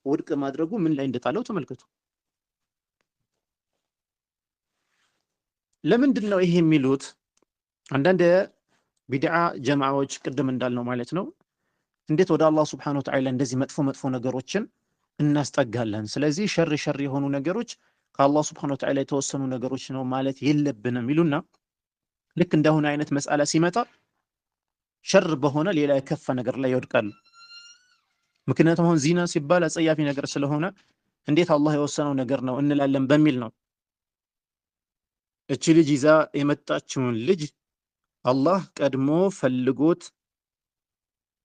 ውድቅ ማድረጉ ምን ላይ እንደጣለው ተመልከቱ። ለምንድን ነው ይሄ የሚሉት? አንዳንድ ቢድዓ ጀማዓዎች ቅድም እንዳልነው ማለት ነው እንዴት ወደ አላህ ሱብሓነሁ ወተዓላ እንደዚህ መጥፎ መጥፎ ነገሮችን እናስጠጋለን። ስለዚህ ሸር ሸር የሆኑ ነገሮች ከአላህ ሱብሓነሁ ወተዓላ የተወሰኑ ነገሮች ነው ማለት የለብንም ይሉና ልክ እንደሆነ አይነት መስአላ ሲመጣ ሸር በሆነ ሌላ የከፋ ነገር ላይ ይወድቃሉ። ምክንያቱም አሁን ዚና ሲባል አጸያፊ ነገር ስለሆነ እንዴት አላህ የወሰነው ነገር ነው እንላለን በሚል ነው። እቺ ልጅ ይዛ የመጣችውን ልጅ አላህ ቀድሞ ፈልጎት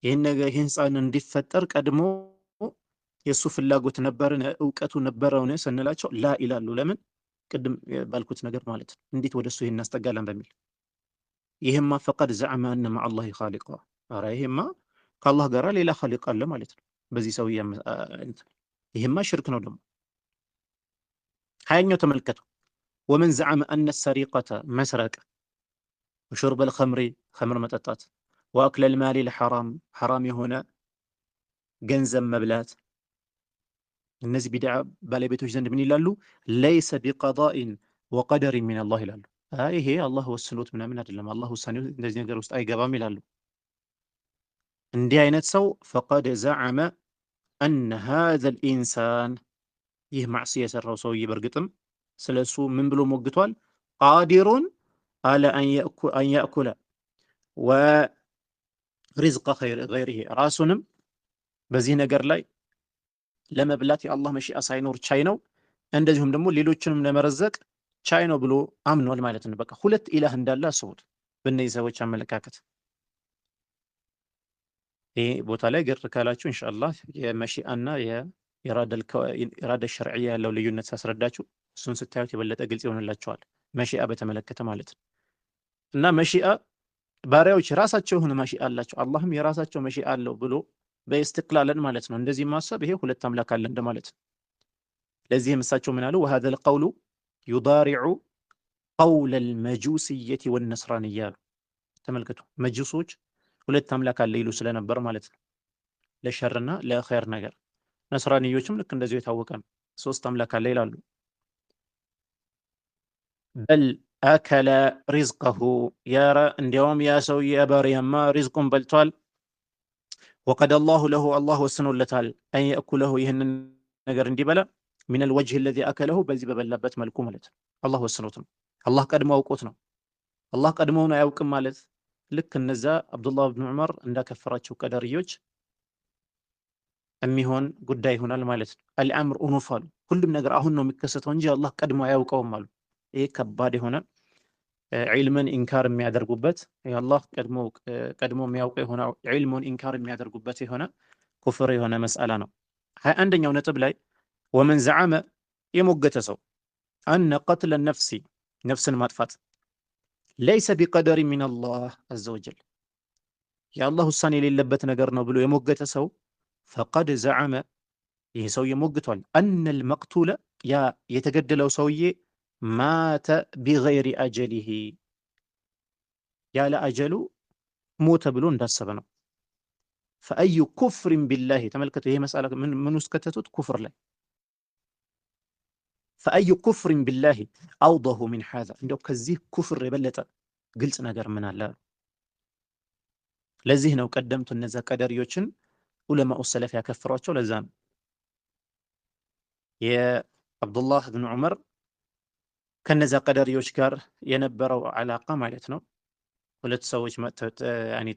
ይህን ነገር ይህን ህፃን እንዲፈጠር ቀድሞ የእሱ ፍላጎት ነበርን እውቀቱ ነበረውን ስንላቸው ላ ይላሉ። ለምን? ቅድም ባልኩት ነገር ማለት ነው። እንዴት ወደ እሱ ይህን እናስጠጋለን በሚል ይህማ ፈቀድ ዘዐመ አነ መዐ አላሂ ኻሊቃ፣ ኧረ ይህማ ከአላህ ጋር ሌላ ኻሊቅ አለ ማለት ነው። በዚህ ሰውዬ ይህማ ሽርክ ነው። ደግሞ ሀያኛው ተመልከቱ። ወመን ዘዐመ አነ ሰሪቀተ መስረቅ፣ ወሹርበል ኸምሪ ኸምር መጠጣት፣ ወአክለል ማሊ ልሐራም ሐራም የሆነ ገንዘብ መብላት፣ እነዚህ ቢድዓ ባለቤቶች ዘንድ ምን ይላሉ? ለይሰ ቢቀዳኢን ወቀደሪን ሚነላህ ይላሉ። ይሄ አላህ ወስኖት ምናምን አይደለም፣ አላህ ውሳኔው እንደዚህ ነገር ውስጥ አይገባም ይላሉ። እንዲህ አይነት ሰው ፈቀድ ዘዐመ አነ ሃዘል ኢንሳን፣ ይህ ማዕሲያ የሰራው ሰውዬ በእርግጥም ስለሱ ምን ብሎ ሞግቷል? ቃዲሩን አለ አን ያእኩለ ወሪዝቀ ገይሪሂ፣ ራሱንም በዚህ ነገር ላይ ለመብላት የአላህ መሺአ ሳይኖር ቻይ ነው፣ እንደዚሁም ደግሞ ሌሎችንም ለመረዘቅ ቻይ ነው ብሎ አምኗል ማለት ነው። በቃ ሁለት ኢላህ እንዳለ አስቡት በእነዚህ ሰዎች አመለካከት። ይህ ቦታ ላይ ግር ካላችሁ ኢንሻአላህ የመሺአና የኢራዳ ሸርዕያ ያለው ልዩነት ሳስረዳችሁ እሱን ስታዩት የበለጠ ግልጽ ይሆንላችኋል። መሺአ በተመለከተ ማለት ነው። እና መሺአ ባሪያዎች የራሳቸው የሆነ መሺአ አላቸው፣ አላህም የራሳቸው መሺአ አለው ብሎ በእስትቅላለን ማለት ነው። እንደዚህ ማሰብ ይሄ ሁለት አምላክ አለ እንደማለት ነው። ለዚህም እሳቸው ምን አሉ? ወሀዘል ቀውሉ ዩዳሪዑ ቀውለል መጁስየቲ ወነስራንያ አሉ። ተመልከቱ፣ መጁሶች ሁለት አምላክ አለ ይሉ ስለነበር ማለት ነው፣ ለሸርና ለኸይር ነገር። ነስራንዮችም ልክ እንደዚሁ የታወቀ ነው፣ ሶስት አምላክ አለ ይላሉ። በል አከለ ሪዝቀሁ፣ ያረ እንዲያውም ያ ሰውዬ ባሪያማ ሪዝቁን በልቷል። ወቀደ አላሁ ለሁ፣ አላህ ወስኖለታል። አን የእኩለሁ፣ ይህንን ነገር እንዲበላ ሚነል ወጅህ ለዚ አከለሁ፣ በዚህ በበላበት መልኩ ማለት ነው። አላህ ወስኖት ነው። አላህ ቀድሞ አውቆት ነው። አላህ ቀድሞውን አያውቅም ማለት ልክ እነዛ አብዱላህ ብን ዑመር እንዳከፈራቸው ቀደርዮች የሚሆን ጉዳይ ይሆናል ማለት ነው። አልአምር ኡኑፍ አሉ። ሁሉም ነገር አሁን ነው የሚከሰተው እንጂ አላህ ቀድሞ አያውቀውም አሉ። ይሄ ከባድ የሆነ ዒልምን ኢንካር የሚያደርጉበት አላህ ቀድሞ የሚያውቀው የሆነ ዒልሙን ኢንካር የሚያደርጉበት የሆነ ኩፍር የሆነ መስአላ ነው። 21ኛው ነጥብ ላይ ወመን ዘዐመ የሞገተ ሰው አነ ቀትለ ነፍሲ ነፍስን ማጥፋት ለይሰ ቢቀደሪ ሚነላህ አዘ ወጀል የአላህ ውሳኔ የሌለበት ነገር ነው ብሎ የሞገተ ሰው ፈቀድ ዘዐመ ይህ ሰውዬ ሞግቷል። አነል መቅቱለ ያ የተገደለው ሰውዬ ማተ ቢገይሪ አጀሊሂ ያለ አጀሉ ሞተ ብሎ እንዳሰበ ነው። ፈአዩ ኩፍሪን ቢላሂ ተመልከቱ፣ ይሄ መስአላ ምን ውስጥ ከተቱት? ኩፍር ላይ። ፈአዩ ኩፍሪን ቢላሂ አውደሁ ሚን ሃዛ፣ እንደው ከዚህ ኩፍር የበለጠ ግልጽ ነገር ምን አለ? ለዚህ ነው ቀደምቱ እነዛ ቀደሪዮችን ዑለማኡ ሰለፍ ያከፍሯቸው። ለዛ ነው የአብዱላህ ብን ዑመር ከነዛ ቀደሪዮች ጋር የነበረው አላቃ ማለት ነው። ሁለት ሰዎች መጥተው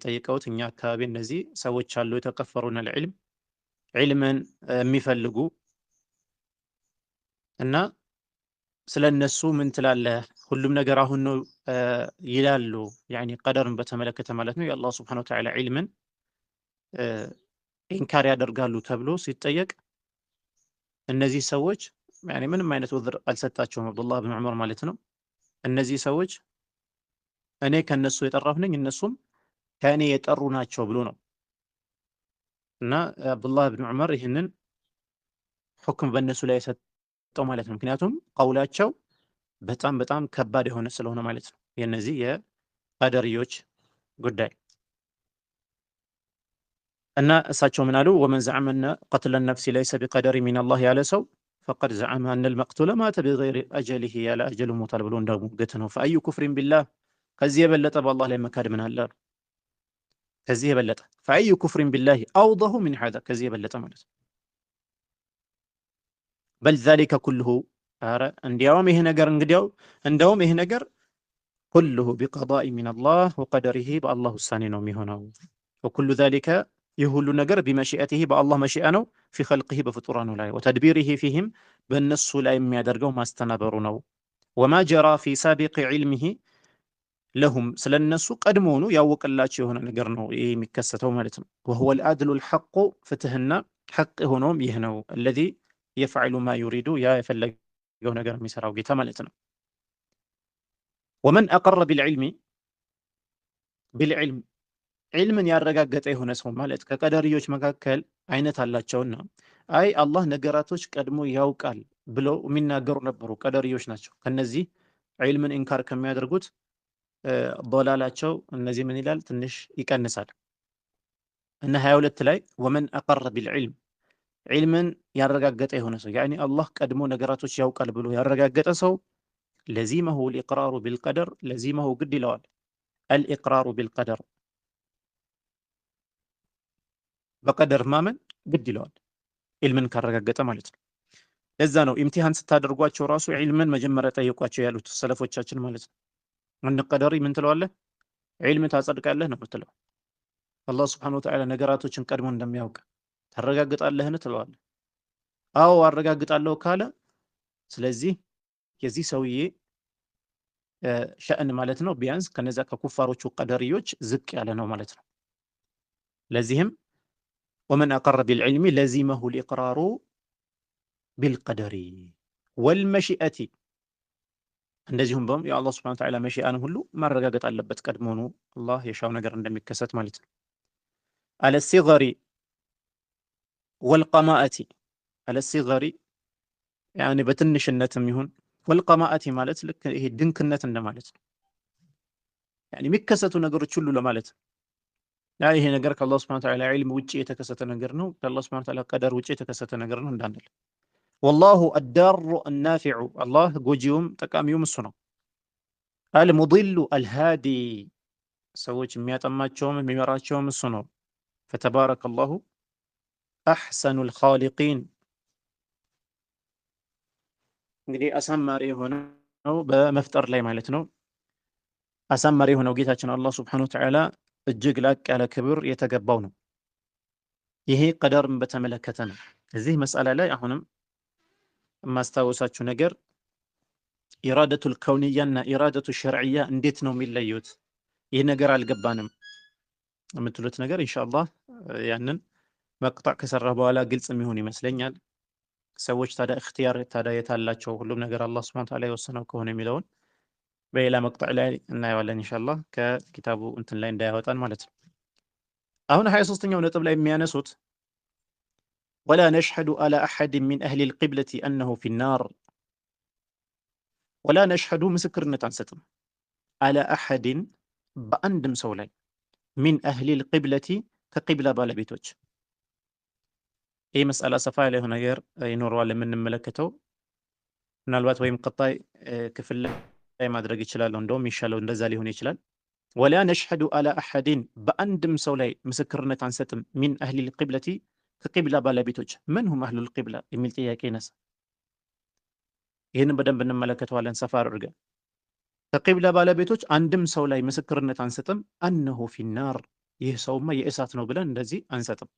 ጠይቀውት እኛ አካባቢ እነዚህ ሰዎች አሉ የተከፈሩና ለዕልም ዒልምን የሚፈልጉ እና ስለ እነሱ ምን ትላለህ? ሁሉም ነገር አሁን ነው ይላሉ። ያኒ ቀደርን በተመለከተ ማለት ነው። የአላህ ሱብሓነሁ ወተዓላ ዒልምን ኢንካር ያደርጋሉ ተብሎ ሲጠየቅ እነዚህ ሰዎች ያኒ ምንም አይነት ውዝር አልሰጣቸውም አብዱላህ ብን ዑመር ማለት ነው። እነዚህ ሰዎች እኔ ከነሱ የጠራሁ ነኝ እነሱም ከእኔ የጠሩ ናቸው ብሎ ነው። እና አብዱላህ ብን ዑመር ይህንን ሁክም በእነሱ ላይ የሰጠው ማለት ነው። ምክንያቱም ቀውላቸው በጣም በጣም ከባድ የሆነ ስለሆነ ማለት ነው። የነዚህ የቀደርዮች ጉዳይ እና እሳቸው ምን አሉ? ወመን ዘዐመ አነ ቀትለ ነፍሲ ለይሰ ቢቀደሪ ሚነላህ ያለ ሰው ፈቀድ ዘዐመ አነል መቅቱለ ማተ ቢገይሪ አጀሊሂ ያለ አጀሉ ሞታል ብሎ እንደሞገተ ነው። ፈአዩ ኩፍሪን ቢላህ ከዚህ የበለጠ በአላህ ላይ መካድ ምን አለ? ከዚህ የበለጠ ፈአዩ ኩፍሪን ቢላሂ አውደሁ ሚን ሃዛ ከዚህ የበለጠ ማለት ነው። በል ዛሊከ ኩልሁ ኧረ እንዲያውም ይሄ ነገር እንደውም ይሄ ነገር ኩሉሁ ቢቀዳኢ ሚነላህ ወቀደሪሂ በአላህ ውሳኔ ነው የሚሆነው። ወኩሉ ዛሊከ ይህ ሁሉ ነገር ቢመሺአቲሂ በአላህ መሺአ ነው። ፊ ኸልቂሂ በፍጡራኑ ላይ ወተድቢሪሂ ፊህም በእነሱ ላይ የሚያደርገው ማስተናበሩ ነው። ወማ ጀራ ፊ ሳቢቂ ዒልሚሂ ለሁም ስለ እነሱ ቀድሞውኑ ያወቀላቸው የሆነ ነገር ነው ይህ የሚከሰተው ማለት ነው። ወሁወ ልአድሉ ልሐቁ ፍትህና ሐቅ የሆነውም ይህ ነው። አለዚ የፍዐሉ ማ ዩሪዱ ያ የፈለገው ነገር የሚሰራው ጌታ ማለት ነው። ወመን አቀረ ቢልዕልም ዒልምን ያረጋገጠ የሆነ ሰው ማለት ከቀደርዮች መካከል አይነት አላቸውና አይ አላህ ነገራቶች ቀድሞ ያውቃል ብለው የሚናገሩ ነበሩ። ቀደርዮች ናቸው። ከነዚህ ዒልምን ኢንካር ከሚያደርጉት ዶላላቸው እነዚህ ምን ይላል ትንሽ ይቀንሳል እና 22 ላይ ወመን አቀረ ቢልዕልም ዒልምን ያረጋገጠ የሆነ ሰው ያኒ አላህ ቀድሞ ነገራቶች ያውቃል ብሎ ያረጋገጠ ሰው ለዚመሁ ልኢቅራሩ ቢልቀደር ለዚመሁ ግድ ይለዋል አልኢቅራሩ ቢልቀደር በቀደር ማመን ግድ ይለዋል ዒልምን ካረጋገጠ ማለት ነው። ለዛ ነው ኢምቲሃን ስታደርጓቸው ራሱ ዒልምን መጀመሪያ ጠይቋቸው ያሉት ሰለፎቻችን ማለት ነው። አንድ ቀደሪ ምን ትለዋለህ? ዒልም ታጸድቃለህ ነው የምትለው። አላህ ስብሐነሁ ወተዓላ ነገራቶችን ቀድሞ እንደሚያውቅ ታረጋግጣለህን ትለዋለህ። አዎ አረጋግጣለሁ ካለ ስለዚህ የዚህ ሰውዬ ሸእን ማለት ነው ቢያንስ ከነዛ ከኩፋሮቹ ቀደርዮች ዝቅ ያለ ነው ማለት ነው። ለዚህም ወመን አቀረ ቢልዕልሚ ለዚመሁ ልኢቅራሩ ቢልቀደሪ ወልመሺአቲ እንደዚሁም በም የአላህ ሱብሓነሁ ወተዓላ መሺአንም ሁሉ ማረጋገጥ አለበት ቀድሞውኑ አላህ የሻው ነገር እንደሚከሰት ማለት ነው። አለሲገሪ ወልቀማአቲ አለሲገሪ ያኒ በትንሽነትም ይሁን ወልቀማአቲ ማለት ልክ ይሄ ድንክነት እንደማለት ነው። ያኒ የሚከሰቱ ነገሮች ሁሉ ለማለት ያ ይሄ ነገር ከአላህ ሱብሓነሁ ወተዓላ ዒልም ውጪ የተከሰተ ነገር ነው፣ ከአላህ ሱብሓነሁ ወተዓላ ቀደር ውጪ የተከሰተ ነገር ነው እንዳንል። ወላሁ አዳሩ አናፊዑ አላህ ጎጂውም ጠቃሚውም እሱ ነው። አልሙዲሉ አልሃዲ ሰዎች የሚያጠማቸውም የሚመራቸውም እሱ ነው። ፈተባረከ አላሁ አሕሰኑል ኻሊቂን እንግዲህ አሳማሪ የሆነው በመፍጠር ላይ ማለት ነው። አሳማሪ የሆነው ጌታችን አላህ ሱብሓነሁ ወተዓላ እጅግ ላቅ ያለ ክብር የተገባው ነው። ይሄ ቀደርን በተመለከተ ነው። እዚህ መስአላ ላይ አሁንም የማስታወሳችሁ ነገር ኢራደቱል ከውንያና ኢራደቱ ሸርዕያ እንዴት ነው የሚለዩት? ይህ ነገር አልገባንም የምትሉት ነገር ኢንሻአላህ ያንን መቅጣዕ ከሰራ በኋላ ግልጽ የሚሆን ይመስለኛል። ሰዎች ታዲያ እክትያር ታዲያ የታላቸው ሁሉም ነገር አላህ ሱብሓነሁ ወተዓላ የወሰነው ከሆነ የሚለውን በሌላ መቅጣዕ ላይ እናየዋለን ኢንሻአላህ ከኪታቡ እንትን ላይ እንዳያወጣን ማለት ነው። አሁን 23ኛው ነጥብ ላይ የሚያነሱት ወላ ነሽሀዱ አላ አሐድ ሚን አህሊ ልቂብለቲ አነሁ ፊናር ወላ ነሽሀዱ ምስክርነት አንሰጥም አላ አሐድን በአንድም ሰው ላይ ሚን አህሊ ልቂብለቲ ከቂብላ ባለቤቶች ይህ መስአላ ሰፋ ያለ የሆነ ነገር ይኖረዋል የምንመለከተው ምናልባት ወይም ቀጣይ ክፍል ላይ ማድረግ ይችላለሁ። እንደውም ይሻለው እንደዛ ሊሆን ይችላል። ወላ ነሽሀዱ አላ አሐድን በአንድም ሰው ላይ ምስክርነት አንሰጥም ሚን አህሊ ልቂብለቲ ከቂብላ ባለቤቶች ምን ሁም አህሉ ልቂብላ የሚል ጥያቄ ይነሳ። ይህንን በደንብ እንመለከተዋለን ሰፋ አድርገን። ከቂብላ ባለቤቶች አንድም ሰው ላይ ምስክርነት አንሰጥም አነሁ ፊናር ይህ ሰውማ የእሳት ነው ብለን እንደዚህ አንሰጥም።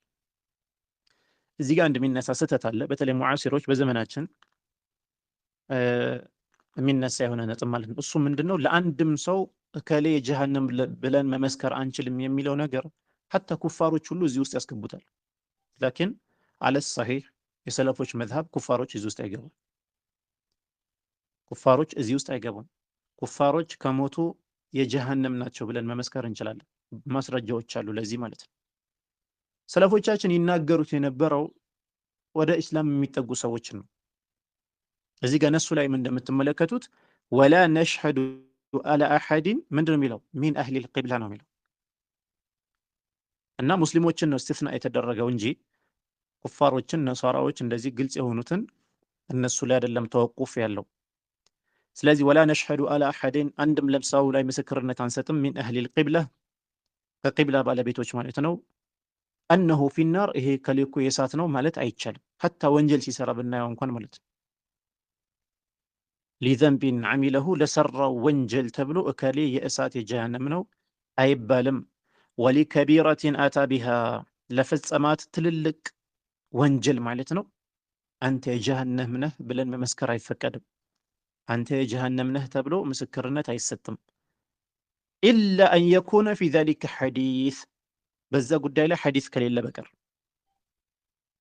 እዚህ ጋር እንደሚነሳ ስህተት አለ። በተለይ ሙዓሲሮች በዘመናችን የሚነሳ የሆነ ነጥብ ማለት ነው። እሱ ምንድነው? ለአንድም ሰው እከሌ ጀሃነም ብለን መመስከር አንችልም የሚለው ነገር ሐታ ኩፋሮች ሁሉ እዚህ ውስጥ ያስገቡታል። ላኪን አለ ሰሒህ የሰለፎች መዝሀብ ኩፋሮች እዚህ ውስጥ አይገቡም። ኩፋሮች እዚህ ውስጥ አይገቡም። ኩፋሮች ከሞቱ የጀሃነም ናቸው ብለን መመስከር እንችላለን። ማስረጃዎች አሉ ለዚህ ማለት ነው። ሰለፎቻችን ይናገሩት የነበረው ወደ ኢስላም የሚጠጉ ሰዎችን ነው። እዚህ ጋር ነሱ ላይ እንደምትመለከቱት ወላ ነሽሀዱ አላ አሐድን ምንድን ነው የሚለው? ሚን አህሊ ልቂብላ ነው የሚለው እና ሙስሊሞችን ነው እስትስና የተደረገው እንጂ ኩፋሮችን፣ ነሷራዎች እንደዚህ ግልጽ የሆኑትን እነሱ ላይ አይደለም ተወቁፍ ያለው። ስለዚህ ወላ ነሽሀዱ አላ አሐድን አንድም ለምሳው ላይ ምስክርነት አንሰጥም ሚን አህሊ ልቂብላ ከቂብላ ባለቤቶች ማለት ነው አነሁ ፊናር ይሄ ከሌኩ የእሳት ነው ማለት አይቻልም። ሐታ ወንጀል ሲሰራ ብናየው እንኳን ማለት ነው። ሊዘንቢን ዓሚለሁ ለሰራው ወንጀል ተብሎ እከሌ የእሳት የጀሃነም ነው አይባልም። ወሊከቢረቲን አታ ቢሃ ለፈጸማት ትልልቅ ወንጀል ማለት ነው አንተ የጀሃነም ነህ ብለን መመስከር አይፈቀድም። አንተ የጀሃነም ነህ ተብሎ ምስክርነት አይሰጥም። ኢላ አን የኩነ ፊ ዛሊከ ሐዲስ በዛ ጉዳይ ላይ ሐዲስ ከሌለ በቀር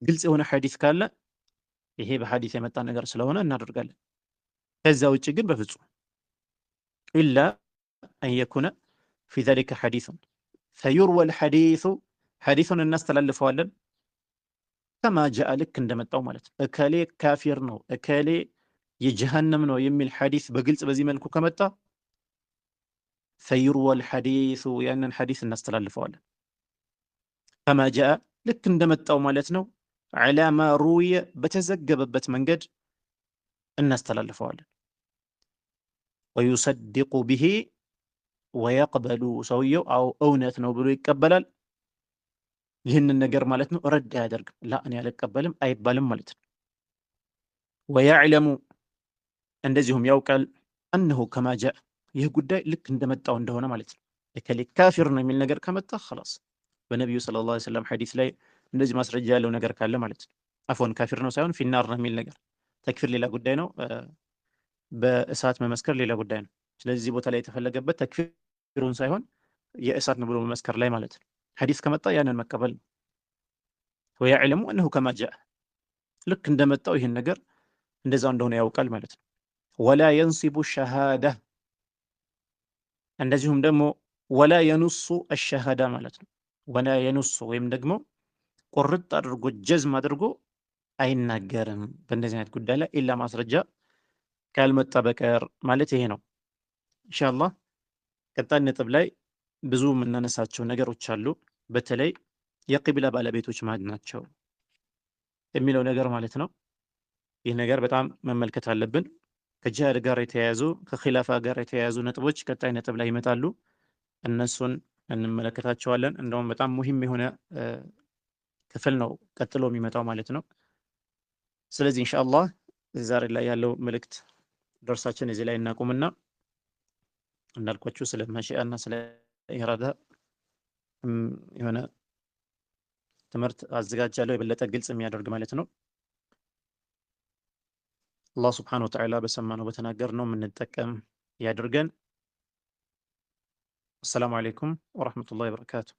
ግልጽ የሆነ ሐዲስ ካለ ይሄ በሐዲስ የመጣ ነገር ስለሆነ እናደርጋለን። ከዛ ውጭ ግን በፍጹም ኢላ አን የኩነ ፊ ዛሊከ ሐዲሱን ፈዩርወል ሐዲሱ ሐዲሱን እናስተላልፈዋለን ከማ ጃአ ልክ እንደመጣው ማለት ነው። እከሌ ካፊር ነው እከሌ የጀሃነም ነው የሚል ሐዲስ በግልጽ በዚህ መልኩ ከመጣ ፈዩርወል ሐዲሱ ያንን ሐዲስ እናስተላልፈዋለን ከማ ጃአ ልክ እንደመጣው ማለት ነው። ዐላ ማ ሩየ በተዘገበበት መንገድ እናስተላልፈዋለን። ወዩሰድቁ ቢሂ ወየቅበሉ ሰውየው አው እውነት ነው ብሎ ይቀበላል። ይህንን ነገር ማለት ነው ረድ አያደርግም። ላ እኔ አልቀበልም አይባልም ማለት ነው። ወየዕለሙ እንደዚሁም ያውቃል አነሁ ከማ ጃአ ይህ ጉዳይ ልክ እንደመጣው እንደሆነ ማለት ነው። እከሌ ካፊር ነው የሚል ነገር ከመጣ ኸላስ በነቢዩ ሰለላሁ ዐለይሂ ወሰለም ሐዲስ ላይ እንደዚህ ማስረጃ ያለው ነገር ካለ ማለት ነው። አፎን ካፊር ነው ሳይሆን ፊናር ነው የሚል ነገር ተክፊር ሌላ ጉዳይ ነው፣ በእሳት መመስከር ሌላ ጉዳይ ነው። ስለዚህ ቦታ ላይ የተፈለገበት ተክፊሩን ሳይሆን የእሳት ነው ብሎ መመስከር ላይ ማለት ነው። ሐዲስ ከመጣ ያንን መቀበል ነው። ወየዕለሙ አነሁ ከማ ጃአ ልክ እንደመጣው ይህን ነገር እንደዛው እንደሆነ ያውቃል ማለት ነው። ወላ የንሲቡ ሸሃዳ እንደዚሁም ደግሞ ወላ የኑሱ አሸሃዳ ማለት ነው። ወላ የኑሱ ወይም ደግሞ ቁርጥ አድርጎ ጀዝም አድርጎ አይናገርም በእንደዚህ አይነት ጉዳይ ላይ ኢላ ማስረጃ ካልመጣ በቀር ማለት ይሄ ነው። ኢንሻአላህ ቀጣይ ነጥብ ላይ ብዙ የምናነሳቸው ነገሮች አሉ። በተለይ የቂብላ ባለቤቶች ማን ናቸው የሚለው ነገር ማለት ነው። ይህ ነገር በጣም መመልከት አለብን። ከጂሃድ ጋር የተያያዙ ከኺላፋ ጋር የተያያዙ ነጥቦች ቀጣይ ነጥብ ላይ ይመጣሉ። እነሱን እንመለከታቸዋለን። እንደውም በጣም ሙሂም የሆነ ክፍል ነው ቀጥሎ የሚመጣው ማለት ነው። ስለዚህ ኢንሻአላህ ዛሬ ላይ ያለው መልእክት ደርሳችን እዚህ ላይ እናቁምና እንዳልኳችሁ ስለ መሺአና ስለ ኢራዳ የሆነ ትምህርት አዘጋጃለሁ የበለጠ ግልጽ የሚያደርግ ማለት ነው። አላህ ሱብሓነሁ ወተዓላ በሰማነው በተናገርነው የምንጠቀም ያድርገን። አሰላሙ አለይኩም ወረሕመቱላሂ ወበረካቱሁ።